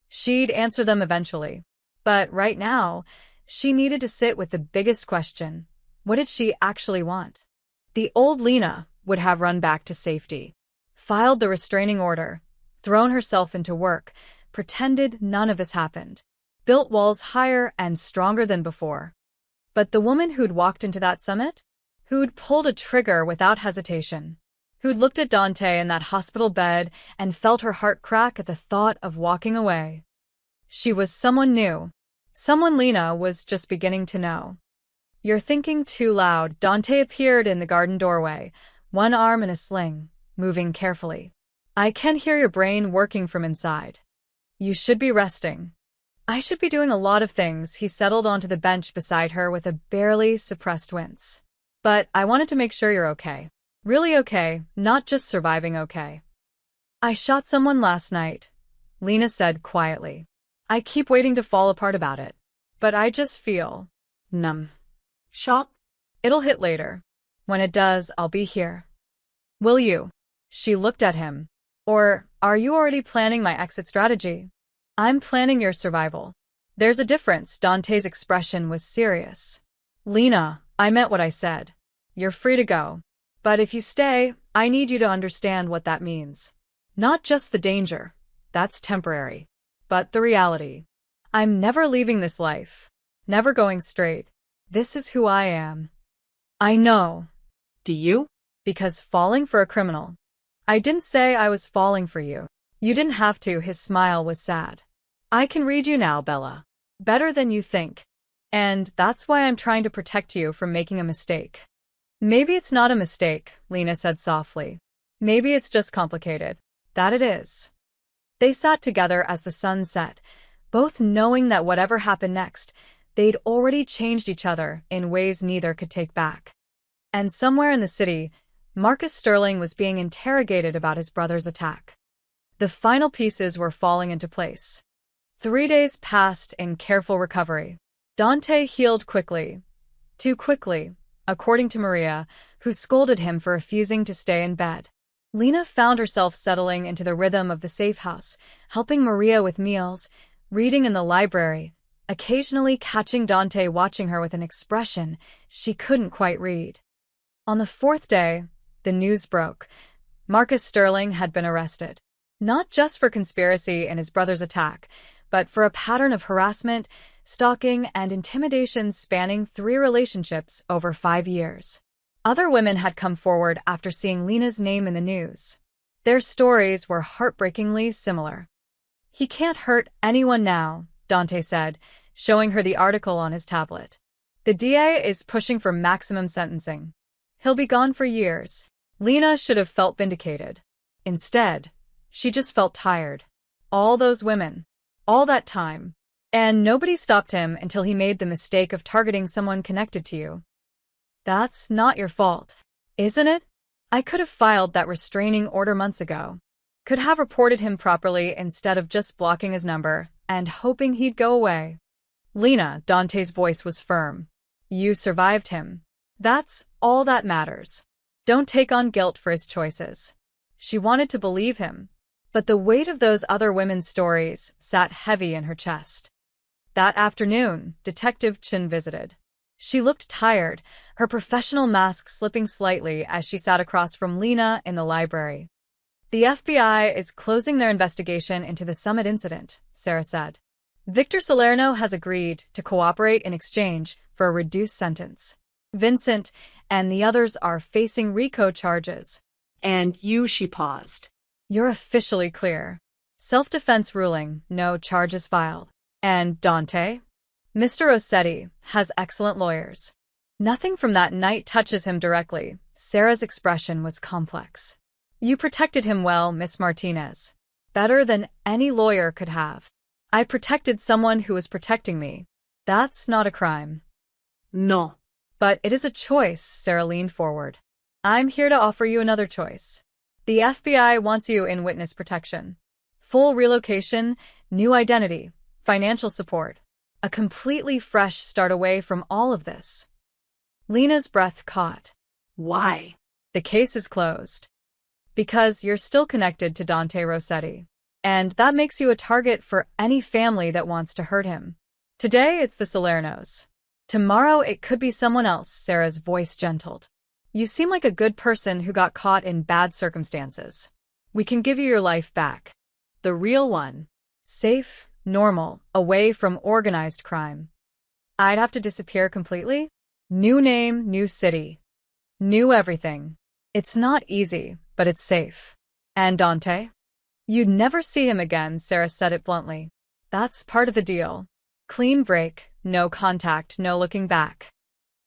She'd answer them eventually. But right now, she needed to sit with the biggest question. What did she actually want? The old Lena would have run back to safety, filed the restraining order, thrown herself into work, pretended none of this happened, built walls higher and stronger than before. But the woman who'd walked into that summit? Who'd pulled a trigger without hesitation? Who'd looked at Dante in that hospital bed and felt her heart crack at the thought of walking away? She was someone new. Someone Lena was just beginning to know. "You're thinking too loud." Dante appeared in the garden doorway, one arm in a sling, moving carefully. "I can hear your brain working from inside. You should be resting." "I should be doing a lot of things." He settled onto the bench beside her with a barely suppressed wince. "But I wanted to make sure you're okay. Really okay, not just surviving okay." "I shot someone last night," Lena said quietly. "I keep waiting to fall apart about it. But I just feel numb." Shock? "It'll hit later. When it does, I'll be here." "Will you?" She looked at him. "Or are you already planning my exit strategy?" "I'm planning your survival." "There's a difference." Dante's expression was serious. "Lena, I meant what I said. You're free to go. But if you stay, I need you to understand what that means. Not just the danger. That's temporary. But the reality. I'm never leaving this life. Never going straight. This is who I am." "I know." Do you? "Because falling for a criminal." "I didn't say I was falling for you. You didn't have to." His smile was sad. "I can read you now, Bella. Better than you think. And that's why I'm trying to protect you from making a mistake." "Maybe it's not a mistake," Lena said softly. "Maybe it's just complicated." "That it is." They sat together as the sun set, both knowing that whatever happened next, they'd already changed each other in ways neither could take back. And somewhere in the city, Marcus Sterling was being interrogated about his brother's attack. The final pieces were falling into place. 3 days passed in careful recovery. Dante healed quickly. Too quickly, according to Maria, who scolded him for refusing to stay in bed. Lena found herself settling into the rhythm of the safe house, helping Maria with meals, reading in the library, occasionally catching Dante watching her with an expression she couldn't quite read. On the 4th day, the news broke. Marcus Sterling had been arrested. Not just for conspiracy in his brother's attack, but for a pattern of harassment, stalking, and intimidation spanning 3 relationships over 5 years. Other women had come forward after seeing Lena's name in the news. Their stories were heartbreakingly similar. "He can't hurt anyone now," Dante said, showing her the article on his tablet. "The DA is pushing for maximum sentencing. He'll be gone for years." Lena should have felt vindicated. Instead, she just felt tired. All those women. All that time. And nobody stopped him until he made the mistake of targeting someone connected to you. "That's not your fault, isn't it? I could have filed that restraining order months ago. Could have reported him properly instead of just blocking his number and hoping he'd go away." "Lena," Dante's voice was firm. "You survived him. That's all that matters. Don't take on guilt for his choices." She wanted to believe him, but the weight of those other women's stories sat heavy in her chest. That afternoon, Detective Chin visited. She looked tired, her professional mask slipping slightly as she sat across from Lena in the library. "The FBI is closing their investigation into the summit incident," Sarah said. "Victor Salerno has agreed to cooperate in exchange for a reduced sentence. Vincent and the others are facing RICO charges." And you, she paused. You're officially clear. Self-defense ruling, no charges filed. And Dante? Mr. Rossetti has excellent lawyers. Nothing from that night touches him directly. Sarah's expression was complex. You protected him well, Miss Martinez. Better than any lawyer could have. I protected someone who was protecting me. That's not a crime. No. But it is a choice, Sarah leaned forward. I'm here to offer you another choice. The FBI wants you in witness protection. Full relocation, new identity, financial support. A completely fresh start away from all of this. Lena's breath caught. Why? The case is closed. Because you're still connected to Dante Rossetti. And that makes you a target for any family that wants to hurt him. Today, it's the Salernos. Tomorrow, it could be someone else, Sarah's voice gentled. You seem like a good person who got caught in bad circumstances. We can give you your life back. The real one. Safe, normal, away from organized crime. I'd have to disappear completely? New name, new city. New everything. It's not easy, but it's safe. And Dante? You'd never see him again, Sarah said it bluntly. That's part of the deal. Clean break, no contact, no looking back.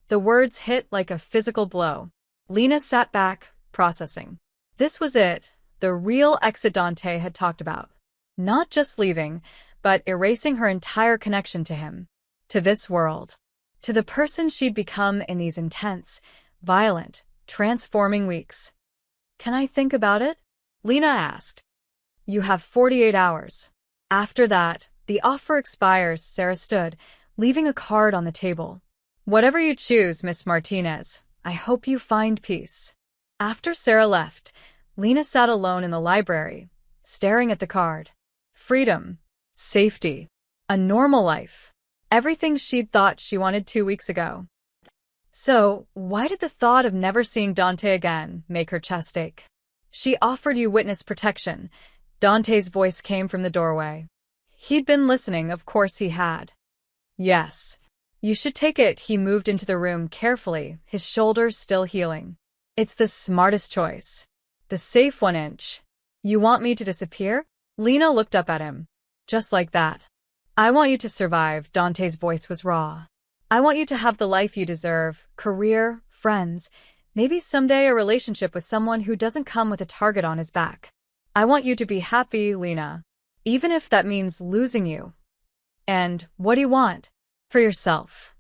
The words hit like a physical blow. Lena sat back, processing. This was it, the real exit Dante had talked about. Not just leaving, but erasing her entire connection to him. To this world. To the person she'd become in these intense, violent, transforming weeks. Can I think about it? Lena asked. You have 48 hours. After that, the offer expires, Sarah stood, leaving a card on the table. Whatever you choose, Miss Martinez, I hope you find peace. After Sarah left, Lena sat alone in the library, staring at the card. Freedom. Safety. A normal life. Everything she'd thought she wanted 2 weeks ago. So, why did the thought of never seeing Dante again make her chest ache? She offered you witness protection. Dante's voice came from the doorway. He'd been listening, of course he had. Yes. You should take it. He moved into the room carefully, his shoulders still healing. It's the smartest choice. The safe 1 inch. You want me to disappear? Lena looked up at him. Just like that. I want you to survive, Dante's voice was raw. I want you to have the life you deserve, career, friends, maybe someday a relationship with someone who doesn't come with a target on his back. I want you to be happy, Lena. Even if that means losing you. And what do you want? For yourself.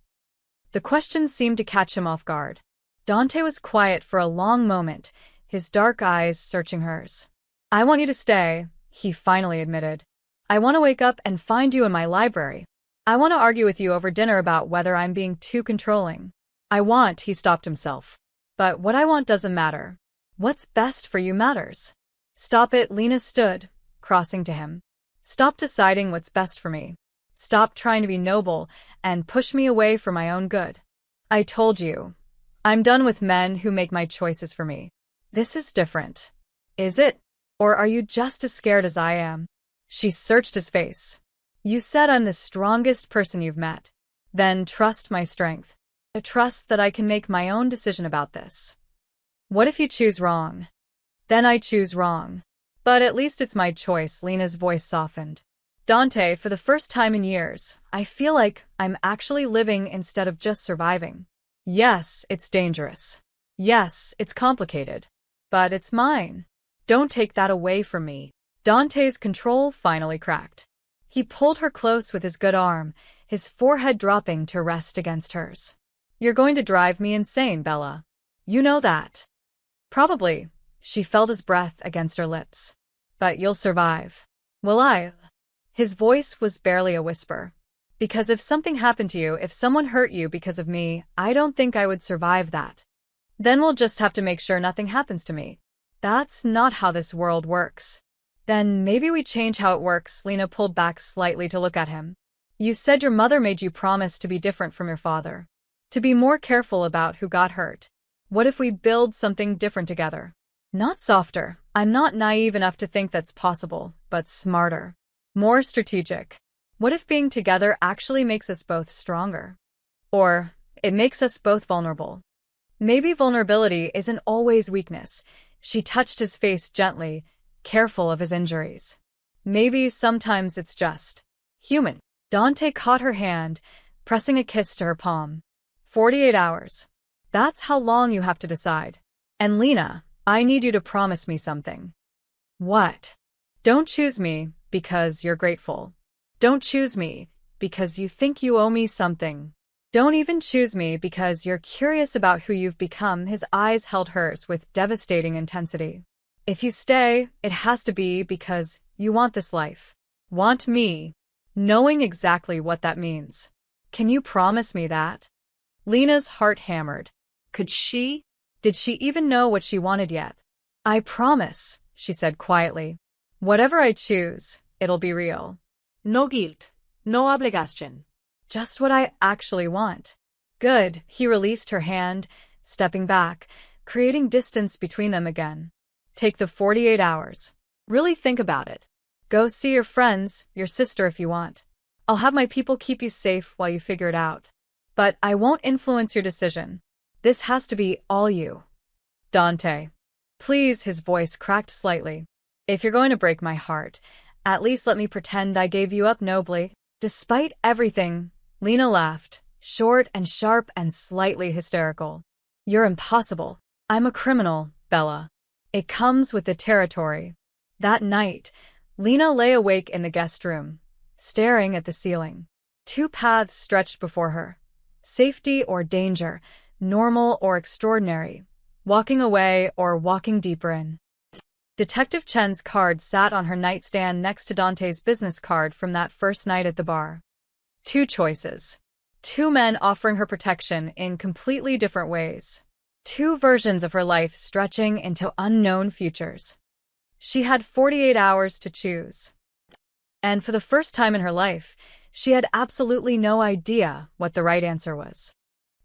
The question seemed to catch him off guard. Dante was quiet for a long moment, his dark eyes searching hers. I want you to stay, he finally admitted. I want to wake up and find you in my library. I want to argue with you over dinner about whether I'm being too controlling. He stopped himself. But what I want doesn't matter. What's best for you matters. Stop it, Lena stood, crossing to him. Stop deciding what's best for me. Stop trying to be noble and push me away for my own good. I told you. I'm done with men who make my choices for me. This is different. Is it? Or are you just as scared as I am? She searched his face. You said I'm the strongest person you've met. Then trust my strength. Trust that I can make my own decision about this. What if you choose wrong? Then I choose wrong. But at least it's my choice, Lena's voice softened. Dante, for the first time in years, I feel like I'm actually living instead of just surviving. Yes, it's dangerous. Yes, it's complicated. But it's mine. Don't take that away from me. Dante's control finally cracked. He pulled her close with his good arm, his forehead dropping to rest against hers. You're going to drive me insane, Bella. You know that. Probably. She felt his breath against her lips. But you'll survive. Will I? His voice was barely a whisper. Because if something happened to you, if someone hurt you because of me, I don't think I would survive that. Then we'll just have to make sure nothing happens to me. That's not how this world works. Then maybe we change how it works. Lena pulled back slightly to look at him. You said your mother made you promise to be different from your father. To be more careful about who got hurt. What if we build something different together? Not softer. I'm not naive enough to think that's possible, but smarter. More strategic. What if being together actually makes us both stronger? Or it makes us both vulnerable. Maybe vulnerability isn't always weakness. She touched his face gently, careful of his injuries. Maybe sometimes it's just human. Dante caught her hand, pressing a kiss to her palm. 48 hours. That's how long you have to decide. And Lena, I need you to promise me something. What? Don't choose me because you're grateful. Don't choose me because you think you owe me something. Don't even choose me because you're curious about who you've become. His eyes held hers with devastating intensity. If you stay, it has to be because you want this life. Want me, knowing exactly what that means. Can you promise me that? Lena's heart hammered. Could she? Did she even know what she wanted yet? I promise, she said quietly. Whatever I choose, it'll be real. No guilt. No obligación. Just what I actually want. Good, he released her hand, stepping back, creating distance between them again. Take the 48 hours. Really think about it. Go see your friends, your sister if you want. I'll have my people keep you safe while you figure it out. But I won't influence your decision. This has to be all you. Dante. Please, his voice cracked slightly. If you're going to break my heart, at least let me pretend I gave you up nobly. Despite everything, Lena laughed, short and sharp and slightly hysterical. You're impossible. I'm a criminal, Bella. It comes with the territory. That night, Lena lay awake in the guest room, staring at the ceiling. Two paths stretched before her. Safety or danger, normal or extraordinary, walking away or walking deeper in. Detective Chen's card sat on her nightstand next to Dante's business card from that first night at the bar. Two choices. Two men offering her protection in completely different ways. Two versions of her life stretching into unknown futures. She had 48 hours to choose. And for the first time in her life, she had absolutely no idea what the right answer was.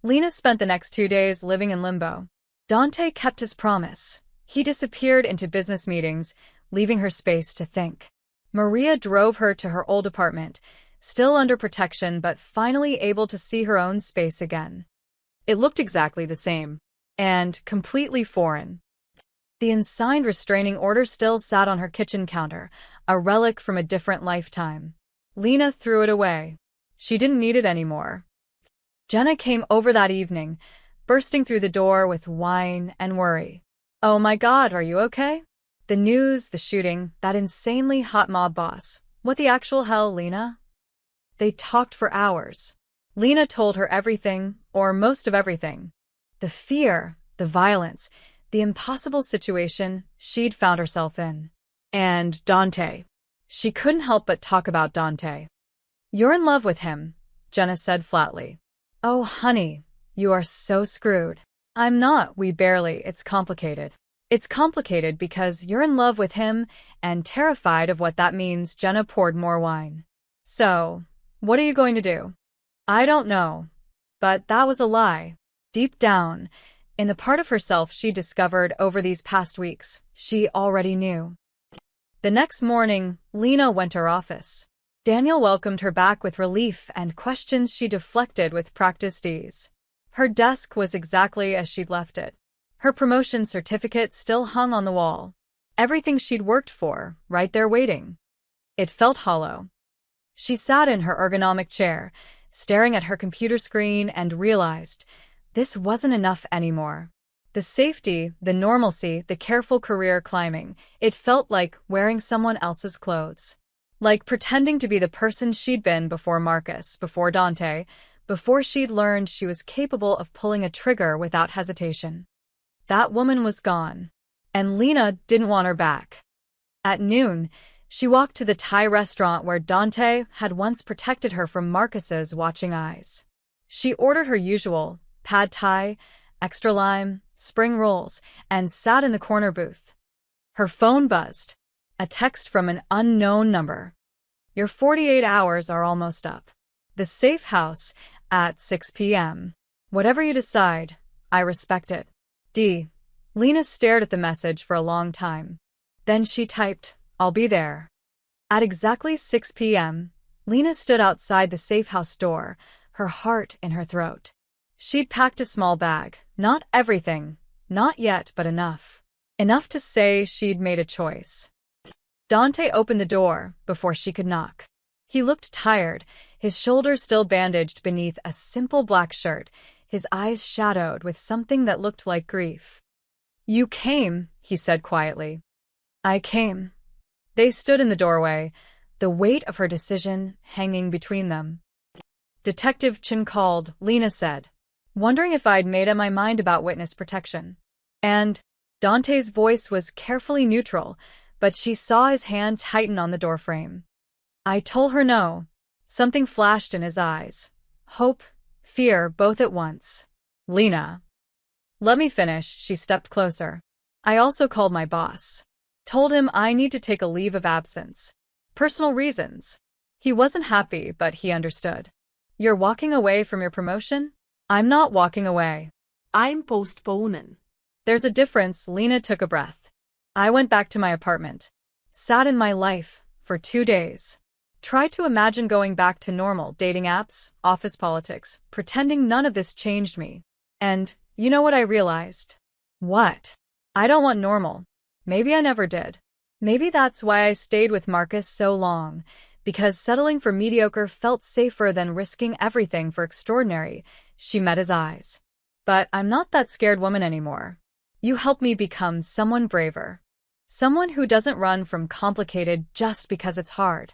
Lena spent the next 2 days living in limbo. Dante kept his promise. He disappeared into business meetings, leaving her space to think. Maria drove her to her old apartment, still under protection but finally able to see her own space again. It looked exactly the same, and completely foreign. The unsigned restraining order still sat on her kitchen counter, a relic from a different lifetime. Lena threw it away. She didn't need it anymore. Jenna came over that evening, bursting through the door with wine and worry. Oh my God, are you okay? The news, the shooting, that insanely hot mob boss. What the actual hell, Lena? They talked for hours. Lena told her everything, or most of everything. The fear, the violence, the impossible situation she'd found herself in. And Dante. She couldn't help but talk about Dante. You're in love with him, Jenna said flatly. Oh, honey, you are so screwed. I'm not, it's complicated. It's complicated because you're in love with him and terrified of what that means. Jenna poured more wine. So, what are you going to do? I don't know. But that was a lie. Deep down, in the part of herself she discovered over these past weeks, she already knew. The next morning, Lena went to her office. Daniel welcomed her back with relief and questions she deflected with practiced ease. Her desk was exactly as she'd left it. Her promotion certificate still hung on the wall. Everything she'd worked for, right there waiting. It felt hollow. She sat in her ergonomic chair, staring at her computer screen and realized this wasn't enough anymore. The safety, the normalcy, the careful career climbing, it felt like wearing someone else's clothes. Like pretending to be the person she'd been before Marcus, before Dante, before she'd learned she was capable of pulling a trigger without hesitation. That woman was gone, and Lena didn't want her back. At noon, she walked to the Thai restaurant where Dante had once protected her from Marcus's watching eyes. She ordered her usual pad thai, extra lime, spring rolls, and sat in the corner booth. Her phone buzzed. A text from an unknown number. Your 48 hours are almost up. The safe house at 6 p.m. Whatever you decide, I respect it. D. Lena stared at the message for a long time. Then she typed, I'll be there. At exactly 6 p.m., Lena stood outside the safe house door, her heart in her throat. She'd packed a small bag, not everything, not yet, but enough. Enough to say she'd made a choice. Dante opened the door before she could knock. He looked tired, his shoulders still bandaged beneath a simple black shirt, his eyes shadowed with something that looked like grief. "You came," he said quietly. "I came." They stood in the doorway, the weight of her decision hanging between them. "Detective Chin called," Lena said, wondering if I'd made up my mind about witness protection. And Dante's voice was carefully neutral, but she saw his hand tighten on the doorframe. I told her no. Something flashed in his eyes. Hope, fear, both at once. "Lena." "Let me finish," she stepped closer. "I also called my boss. Told him I need to take a leave of absence. Personal reasons." He wasn't happy, but he understood. "You're walking away from your promotion?" "I'm not walking away. I'm postponing. There's a difference." Lena took a breath. "I went back to my apartment. Sat in my life for 2 days. Tried to imagine going back to normal dating apps, office politics, pretending none of this changed me. And you know what I realized?" "What?" "I don't want normal. Maybe I never did. Maybe that's why I stayed with Marcus so long, because settling for mediocre felt safer than risking everything for extraordinary." She met his eyes. "But I'm not that scared woman anymore. You helped me become someone braver. Someone who doesn't run from complicated just because it's hard."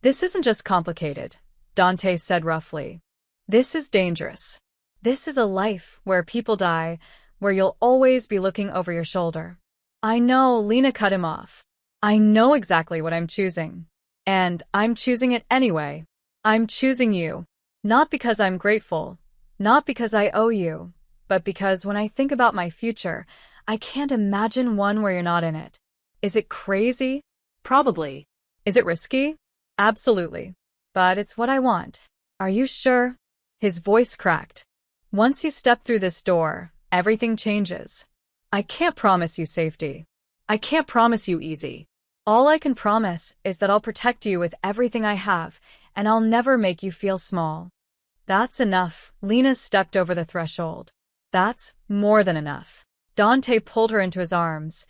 "This isn't just complicated," Dante said roughly. "This is dangerous. This is a life where people die, where you'll always be looking over your shoulder." "I know," Lena cut him off. "I know exactly what I'm choosing. And I'm choosing it anyway. I'm choosing you. Not because I'm grateful, not because I owe you, but because when I think about my future, I can't imagine one where you're not in it. Is it crazy? Probably. Is it risky? Absolutely. But it's what I want. Are you sure?" His voice cracked. "Once you step through this door, everything changes. I can't promise you safety. I can't promise you easy. All I can promise is that I'll protect you with everything I have, and I'll never make you feel small." "That's enough." Lena stepped over the threshold. "That's more than enough." Dante pulled her into his arms,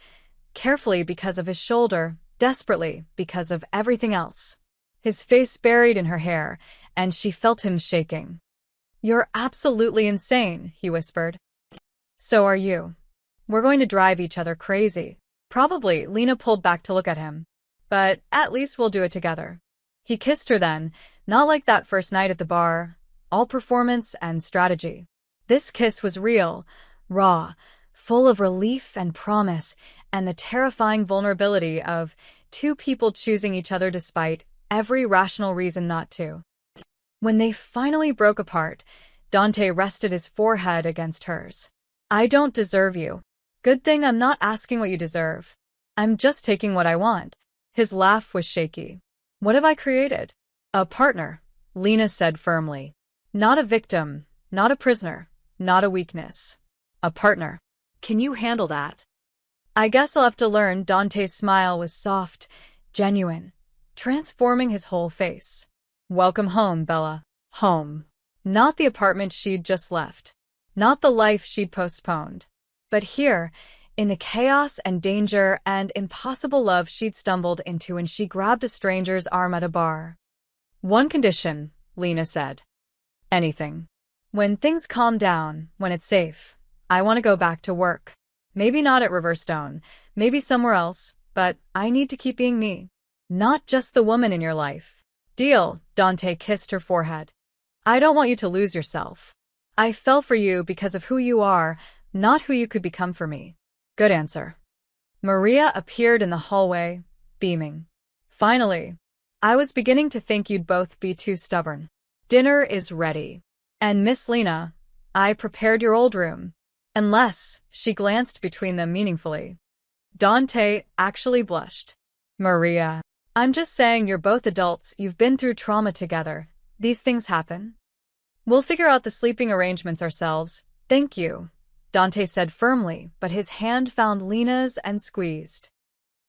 carefully because of his shoulder, desperately because of everything else. His face buried in her hair, and she felt him shaking. "You're absolutely insane," he whispered. "So are you. We're going to drive each other crazy." "Probably." Lena pulled back to look at him. "But at least we'll do it together." He kissed her then, not like that first night at the bar, all performance and strategy. This kiss was real, raw, full of relief and promise, and the terrifying vulnerability of two people choosing each other despite every rational reason not to. When they finally broke apart, Dante rested his forehead against hers. "I don't deserve you. Good thing I'm not asking what you deserve. I'm just taking what I want." His laugh was shaky. "What have I created?" "A partner," Lena said firmly. "Not a victim, not a prisoner, not a weakness. A partner." Can you handle that? "I guess I'll have to learn." Dante's smile was soft, genuine, transforming his whole face. "Welcome home, Bella." Home. Not the apartment she'd just left. Not the life she'd postponed. But here, in the chaos and danger and impossible love she'd stumbled into when she grabbed a stranger's arm at a bar. "One condition," Lena said. "Anything. When things calm down, when it's safe, I want to go back to work. Maybe not at Riverstone, maybe somewhere else, but I need to keep being me. Not just the woman in your life." "Deal." Dante kissed her forehead. "I don't want you to lose yourself. I fell for you because of who you are, not who you could become for me." "Good answer." Maria appeared in the hallway, beaming. "Finally. I was beginning to think you'd both be too stubborn. Dinner is ready. And Miss Lena, I prepared your old room. Unless," she glanced between them meaningfully. Dante actually blushed. "Maria, I'm just saying you're both adults, you've been through trauma together. These things happen. We'll figure out the sleeping arrangements ourselves. Thank you," Dante said firmly, but his hand found Lena's and squeezed.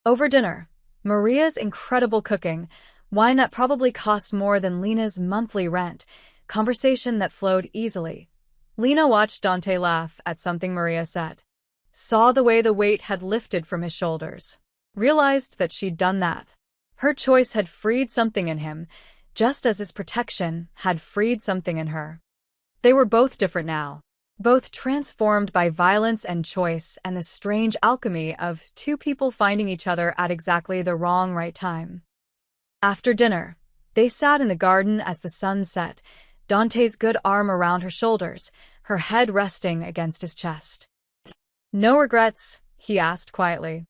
Over dinner, Maria's incredible cooking, wine that probably cost more than Lena's monthly rent, conversation that flowed easily. Lena watched Dante laugh at something Maria said. saw the way the weight had lifted from his shoulders, realized that she'd done that. Her choice had freed something in him, just as his protection had freed something in her. They were both different now, both transformed by violence and choice and the strange alchemy of two people finding each other at exactly the wrong right time. After dinner, they sat in the garden as the sun set, Dante's good arm around her shoulders, her head resting against his chest. "No regrets?" he asked quietly.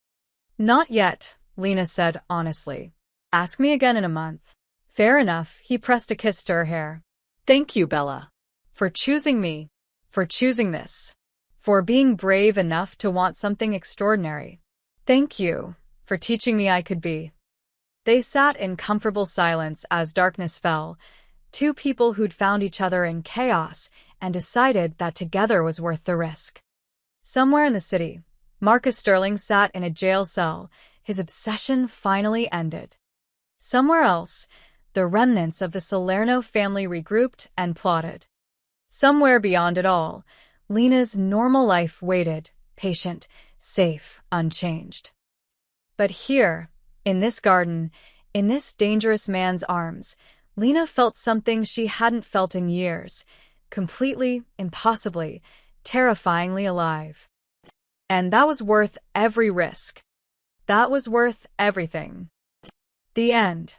"Not yet," Lena said honestly. "Ask me again in a month." "Fair enough," he pressed a kiss to her hair. Thank you, Bella. "For choosing me. For choosing this. For being brave enough to want something extraordinary. Thank you for teaching me I could be." They sat in comfortable silence as darkness fell, two people who'd found each other in chaos and decided that together was worth the risk. Somewhere in the city, Marcus Sterling sat in a jail cell, his obsession finally ended. Somewhere else, the remnants of the Salerno family regrouped and plotted. Somewhere beyond it all, Lena's normal life waited, patient, safe, unchanged. But here, in this garden, in this dangerous man's arms, Lena felt something she hadn't felt in years, completely, impossibly, terrifyingly alive. And that was worth every risk. That was worth everything. The end.